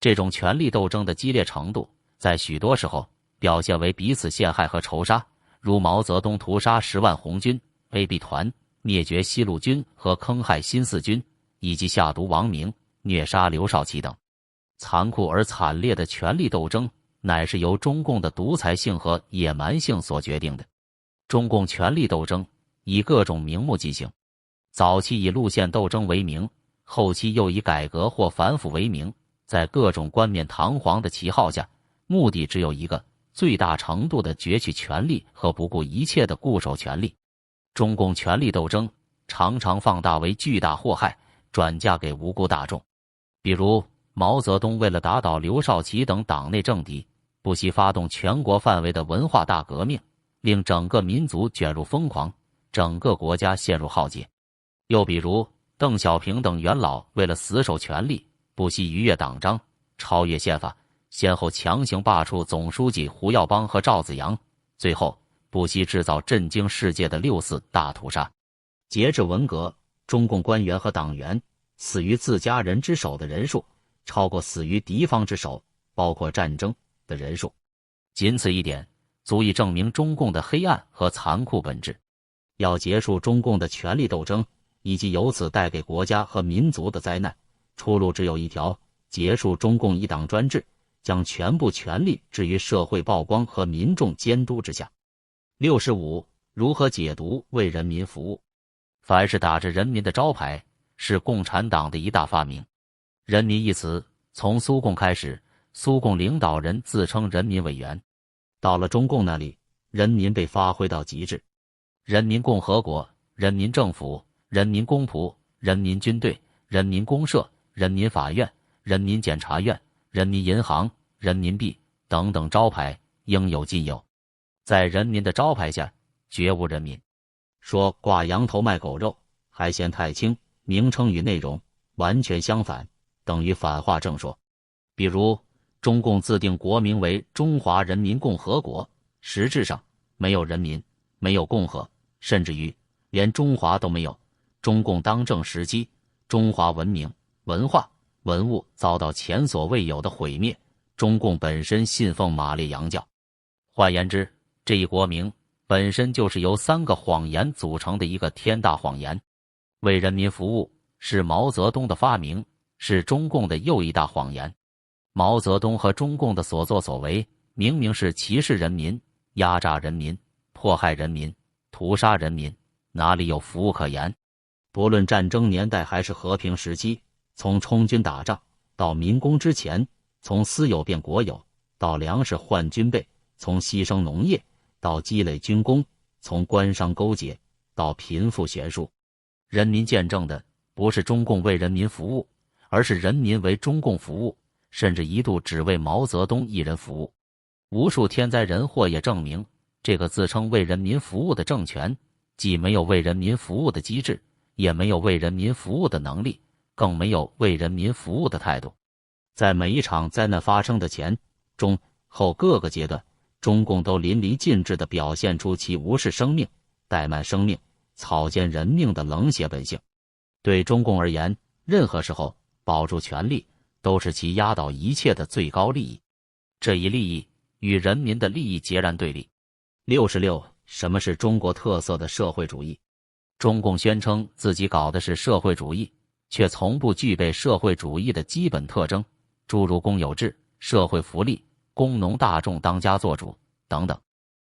这种权力斗争的激烈程度，在许多时候表现为彼此陷害和仇杀，如毛泽东屠杀10万红军、AB 团，灭绝西路军和坑害新四军，以及下毒王明、虐杀刘少奇等。残酷而惨烈的权力斗争，乃是由中共的独裁性和野蛮性所决定的。中共权力斗争以各种名目进行，早期以路线斗争为名，后期又以改革或反腐为名，在各种冠冕堂皇的旗号下，目的只有一个：最大程度的攫取权力和不顾一切的固守权力。中共权力斗争常常放大为巨大祸害，转嫁给无辜大众。比如毛泽东为了打倒刘少奇等党内政敌，不惜发动全国范围的文化大革命，令整个民族卷入疯狂，整个国家陷入浩劫。又比如邓小平等元老为了死守权力，不惜逾越党章，超越宪法，先后强行罢黜总书记胡耀邦和赵紫阳，最后不惜制造震惊世界的6·4大屠杀。截至文革，中共官员和党员死于自家人之手的人数超过死于敌方之手，包括战争的人数。仅此一点，足以证明中共的黑暗和残酷本质。要结束中共的权力斗争，以及由此带给国家和民族的灾难，出路只有一条：结束中共一党专制，将全部权力置于社会曝光和民众监督之下。65. 如何解读为人民服务？凡是打着人民的招牌，是共产党的一大发明。人民一词从苏共开始，苏共领导人自称人民委员，到了中共那里，人民被发挥到极致。人民共和国、人民政府、人民公仆、人民军队、人民公社、人民法院、人民检察院、人民银行、人民币等等招牌应有尽有。在人民的招牌下，绝无人民。说挂羊头卖狗肉还嫌太轻，名称与内容完全相反，等于反话正说。比如中共自定国名为中华人民共和国，实质上没有人民，没有共和，甚至于连中华都没有。中共当政时期，中华文明、文化、文物遭到前所未有的毁灭。中共本身信奉马列洋教，换言之，这一国名本身就是由3个谎言组成的一个天大谎言。为人民服务是毛泽东的发明，是中共的又一大谎言。毛泽东和中共的所作所为，明明是歧视人民、压榨人民、迫害人民、屠杀人民，哪里有服务可言？不论战争年代还是和平时期，从充军打仗到民工之前，从私有变国有，到粮食换军备，从牺牲农业到积累军功，从官商勾结到贫富悬殊，人民见证的不是中共为人民服务，而是人民为中共服务，甚至一度只为毛泽东一人服务。无数天灾人祸也证明，这个自称为人民服务的政权，既没有为人民服务的机制，也没有为人民服务的能力，更没有为人民服务的态度。在每一场灾难发生的前、中、后各个阶段，中共都淋漓尽致地表现出其无视生命、怠慢生命、草菅人命的冷血本性。对中共而言，任何时候保住权力都是其压倒一切的最高利益，这一利益与人民的利益截然对立。66. 什么是中国特色的社会主义？中共宣称自己搞的是社会主义，却从不具备社会主义的基本特征，诸如公有制、社会福利、工农大众当家作主等等。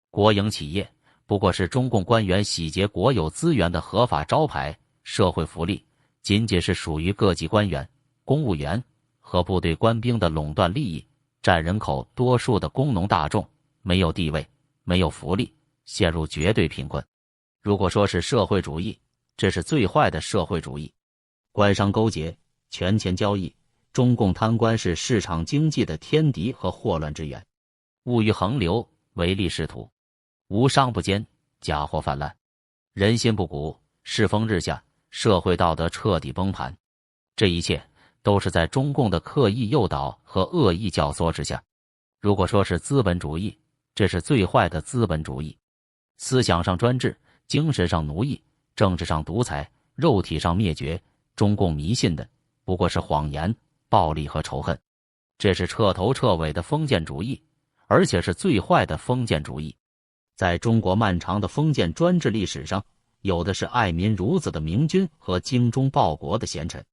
国营企业不过是中共官员洗劫国有资源的合法招牌，社会福利仅仅是属于各级官员、公务员和部队官兵的垄断利益，占人口多数的工农大众没有地位，没有福利，陷入绝对贫困。如果说是社会主义，这是最坏的社会主义。官商勾结、权钱交易，中共贪官是市场经济的天敌和祸乱之源。物欲横流，唯利是图，无商不奸，假货泛滥，人心不古，世风日下，社会道德彻底崩盘。这一切都是在中共的刻意诱导和恶意教唆之下。如果说是资本主义，这是最坏的资本主义。思想上专制，精神上奴役，政治上独裁，肉体上灭绝，中共迷信的不过是谎言、暴力和仇恨。这是彻头彻尾的封建主义，而且是最坏的封建主义。在中国漫长的封建专制历史上，有的是爱民如子的明君和精忠报国的贤臣，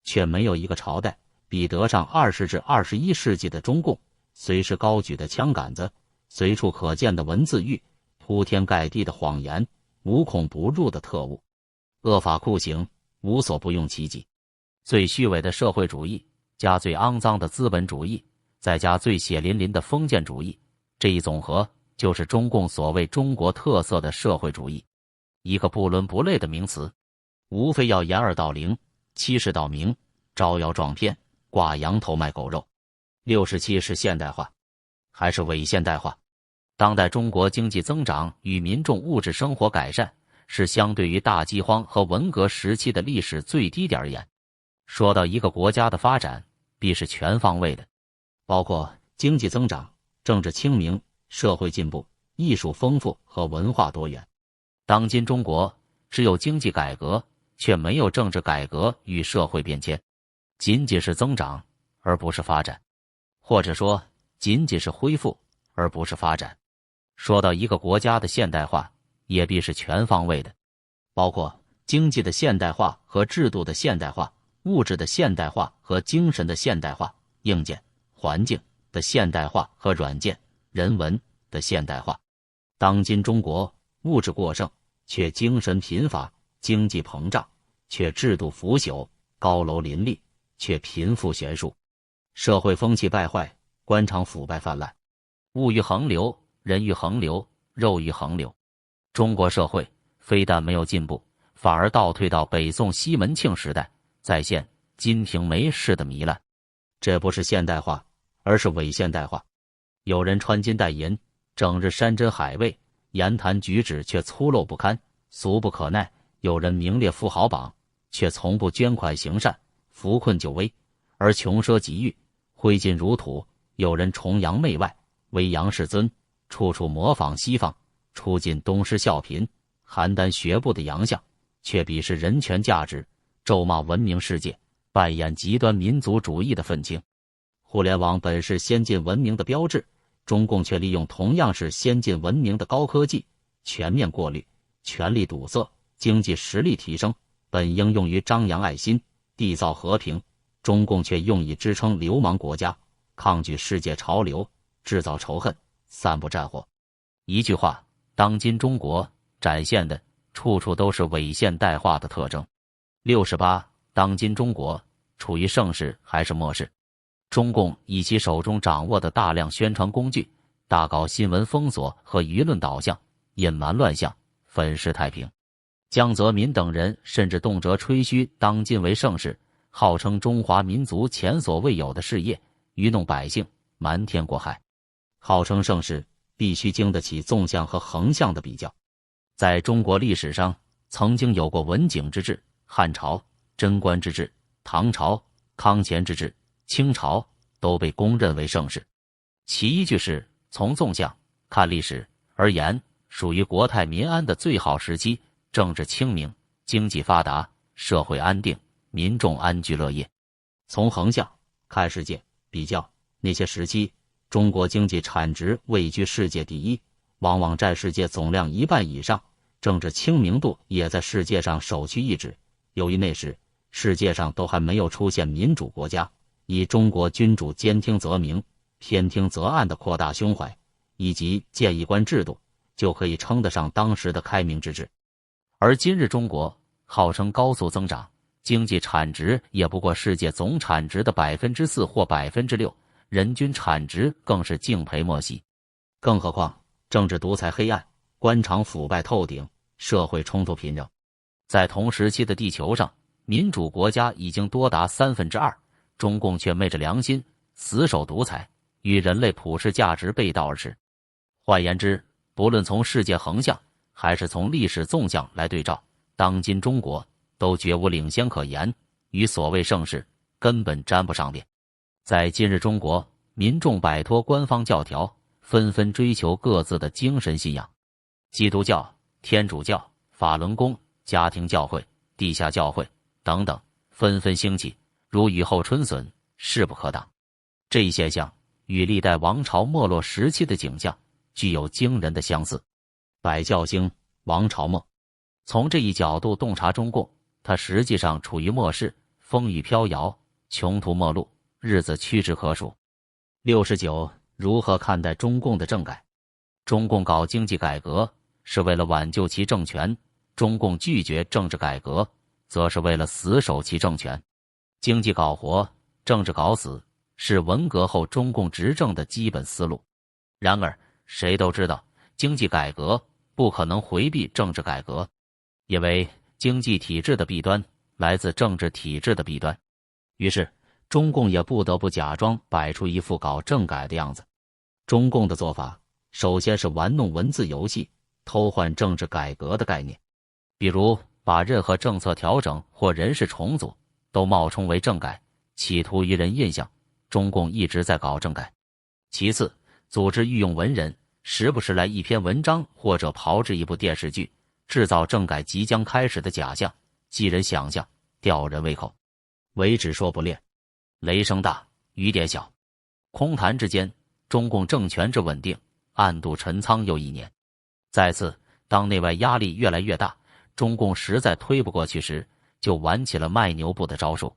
却没有一个朝代比得上20至21世纪的中共，随时高举的枪杆子，随处可见的文字狱，铺天盖地的谎言，无孔不入的特务，恶法酷刑，无所不用其极。最虚伪的社会主义，加最肮脏的资本主义，再加最血淋淋的封建主义，这一总和就是中共所谓中国特色的社会主义。一个不伦不类的名词，无非要掩耳盗铃，欺世盗名，招摇撞骗，挂羊头卖狗肉。67是现代化，还是伪现代化？当代中国经济增长与民众物质生活改善，是相对于大饥荒和文革时期的历史最低点而言。说到一个国家的发展，必是全方位的，包括经济增长、政治清明、社会进步、艺术丰富和文化多元。当今中国只有经济改革，却没有政治改革与社会变迁，仅仅是增长，而不是发展，或者说仅仅是恢复，而不是发展。说到一个国家的现代化，也必是全方位的，包括经济的现代化和制度的现代化，物质的现代化和精神的现代化，硬件、环境的现代化和软件、人文的现代化。当今中国物质过剩，却精神贫乏；经济膨胀，却制度腐朽；高楼林立，却贫富悬殊；社会风气败坏，官场腐败泛滥，物欲横流，人欲横流，肉欲横流。中国社会非但没有进步，反而倒退到北宋西门庆时代，再现《金瓶梅》式的糜烂。这不是现代化，而是伪现代化。有人穿金戴银，整日山珍海味，言谈举止却粗陋不堪，俗不可耐；有人名列富豪榜，却从不捐款行善，扶困救危，而穷奢极欲，挥金如土；有人崇洋媚外，威扬世尊，处处模仿西方，出尽东施效颦，邯郸学步的洋相，却鄙视人权价值，咒骂文明世界，扮演极端民族主义的愤青。互联网本是先进文明的标志，中共却利用同样是先进文明的高科技，全面过滤，权力堵塞，经济实力提升，本应用于张扬爱心，缔造和平，中共却用以支撑流氓国家，抗拒世界潮流，制造仇恨，散布战火。一句话，当今中国展现的处处都是伪现代化的特征。68，当今中国处于盛世还是末世？中共以其手中掌握的大量宣传工具，大搞新闻封锁和舆论导向，隐瞒乱象，粉饰太平。江泽民等人甚至动辄吹嘘当今为盛世，号称中华民族前所未有的事业，愚弄百姓，瞒天过海。号称盛世，必须经得起纵向和横向的比较。在中国历史上，曾经有过文景之治、汉朝、贞观之治、唐朝、康乾之治、清朝，都被公认为盛世。其依据是从纵向看历史而言，属于国泰民安的最好时期，政治清明，经济发达，社会安定，民众安居乐业。从横向看世界，比较那些时期，中国经济产值位居世界第一，往往占世界总量1半以上，政治清明度也在世界上首屈一指。由于那时世界上都还没有出现民主国家，以中国君主兼听则明，偏听则暗的扩大胸怀，以及谏议官制度，就可以称得上当时的开明之治。而今日中国号称高速增长，经济产值也不过世界总产值的 4% 或 6%， 人均产值更是敬陪莫喜。更何况政治独裁黑暗，官场腐败透顶，社会冲突频仍。在同时期的地球上，民主国家已经多达2/3，中共却昧着良心，死守独裁，与人类普世价值背道而驰。换言之，不论从世界横向还是从历史纵向来对照，当今中国都绝无领先可言，与所谓盛世根本沾不上边。在今日中国，民众摆脱官方教条，纷纷追求各自的精神信仰，基督教、天主教、法轮功、家庭教会、地下教会等等纷纷兴起，如雨后春笋，势不可挡。这一现象与历代王朝没落时期的景象具有惊人的相似。百教兴，王朝没。从这一角度洞察中共，它实际上处于末世，风雨飘摇，穷途末路，日子屈指可数。69，如何看待中共的政改？中共搞经济改革是为了挽救其政权，中共拒绝政治改革则是为了死守其政权。经济搞活，政治搞死，是文革后中共执政的基本思路。然而，谁都知道，经济改革不可能回避政治改革，因为经济体制的弊端来自政治体制的弊端。于是，中共也不得不假装摆出一副搞政改的样子。中共的做法，首先是玩弄文字游戏，偷换政治改革的概念，比如把任何政策调整或人事重组都冒充为政改，企图予人印象中共一直在搞政改。其次，组织御用文人，时不时来一篇文章或者炮制一部电视剧，制造政改即将开始的假象，激人想象，吊人胃口。唯只说不练，雷声大，雨点小。空谈之间，中共政权之稳定暗度陈仓又一年。再次，当内外压力越来越大，中共实在推不过去时，就玩起了卖牛步的招数，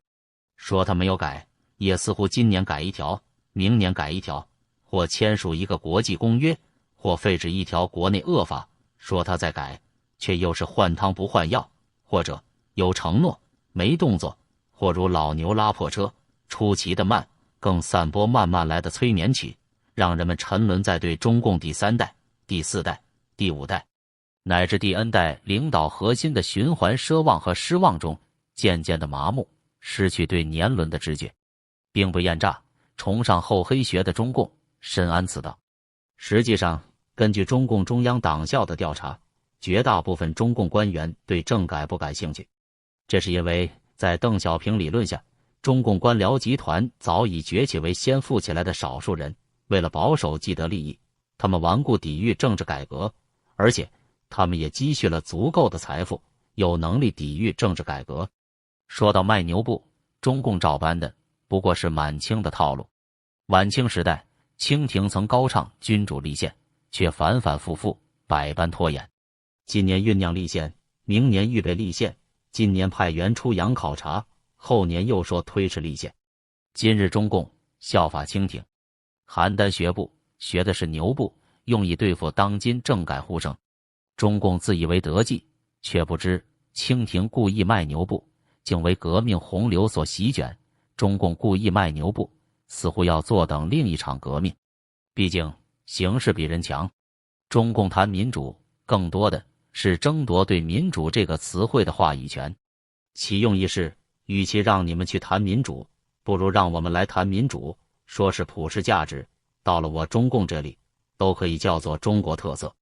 说他没有改，也似乎今年改一条，明年改一条，或签署一个国际公约，或废止一条国内恶法，说他在改，却又是换汤不换药，或者有承诺没动作，或如老牛拉破车，出奇的慢，更散播慢慢来的催眠曲，让人们沉沦在对中共第3代、第4代、第5代乃至第 N 代领导核心的循环奢望和失望中，渐渐的麻木，失去对年轮的知觉。兵不厌诈，崇尚厚黑学的中共深谙此道。实际上，根据中共中央党校的调查，绝大部分中共官员对政改不感兴趣。这是因为在邓小平理论下，中共官僚集团早已崛起为先富起来的少数人，为了保守既得利益，他们顽固抵御政治改革，而且他们也积蓄了足够的财富，有能力抵御政治改革。说到卖牛步，中共照搬的不过是满清的套路。晚清时代，清廷曾高唱君主立宪，却反反复复，百般拖延。今年酝酿立宪，明年预备立宪，今年派员出洋考察，后年又说推迟立宪。今日中共效法清廷，邯郸学步，学的是牛步，用以对付当今政改呼声。中共自以为得计，却不知清廷故意卖牛步，竟为革命洪流所席卷。中共故意卖牛步，似乎要坐等另一场革命。毕竟形势比人强。中共谈民主，更多的是争夺对民主这个词汇的话语权。其用意是，与其让你们去谈民主，不如让我们来谈民主，说是普世价值，到了我中共这里，都可以叫做中国特色。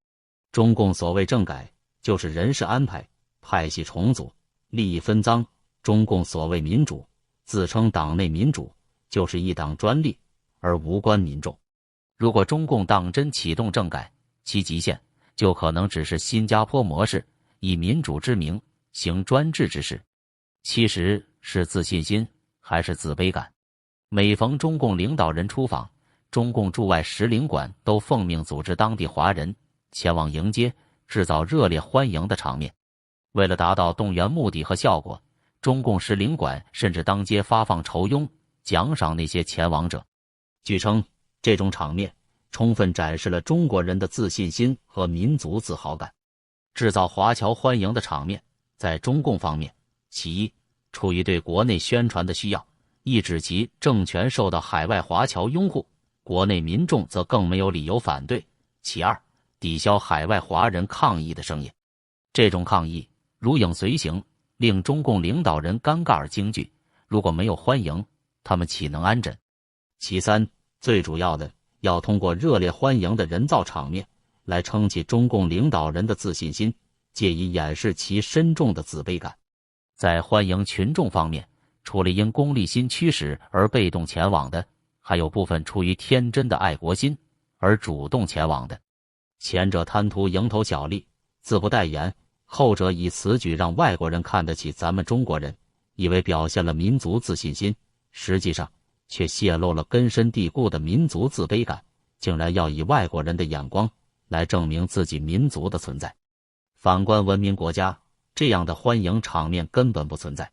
中共所谓政改，就是人事安排、派系重组、利益分赃；中共所谓民主，自称党内民主，就是一党专利，而无关民众。如果中共当真启动政改，其极限就可能只是新加坡模式，以民主之名行专制之事。其实是自信心还是自卑感？每逢中共领导人出访，中共驻外使领馆都奉命组织当地华人前往迎接，制造热烈欢迎的场面。为了达到动员目的和效果，中共使领馆甚至当街发放酬庸，奖赏那些前往者。据称，这种场面充分展示了中国人的自信心和民族自豪感。制造华侨欢迎的场面，在中共方面，其一，出于对国内宣传的需要，抑制其政权受到海外华侨拥护，国内民众则更没有理由反对；其二，抵消海外华人抗议的声音。这种抗议如影随形，令中共领导人尴尬而惊惧，如果没有欢迎，他们岂能安枕？其三，最主要的，要通过热烈欢迎的人造场面来撑起中共领导人的自信心，借以掩饰其深重的自卑感。在欢迎群众方面，除了因功利心驱使而被动前往的，还有部分出于天真的爱国心而主动前往的。前者贪图蝇头小利，自不待言；后者以此举让外国人看得起咱们中国人，以为表现了民族自信心，实际上却泄露了根深蒂固的民族自卑感，竟然要以外国人的眼光来证明自己民族的存在。反观文明国家，这样的欢迎场面根本不存在。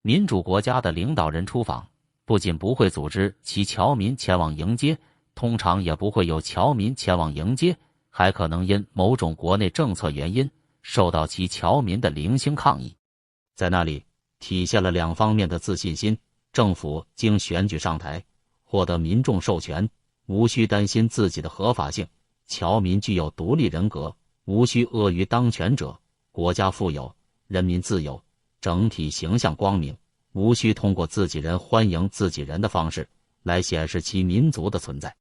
民主国家的领导人出访，不仅不会组织其侨民前往迎接，通常也不会有侨民前往迎接，还可能因某种国内政策原因受到其侨民的零星抗议。在那里体现了两方面的自信心，政府经选举上台，获得民众授权，无需担心自己的合法性，侨民具有独立人格，无需阿谀当权者，国家富有，人民自由，整体形象光明，无需通过自己人欢迎自己人的方式来显示其民族的存在。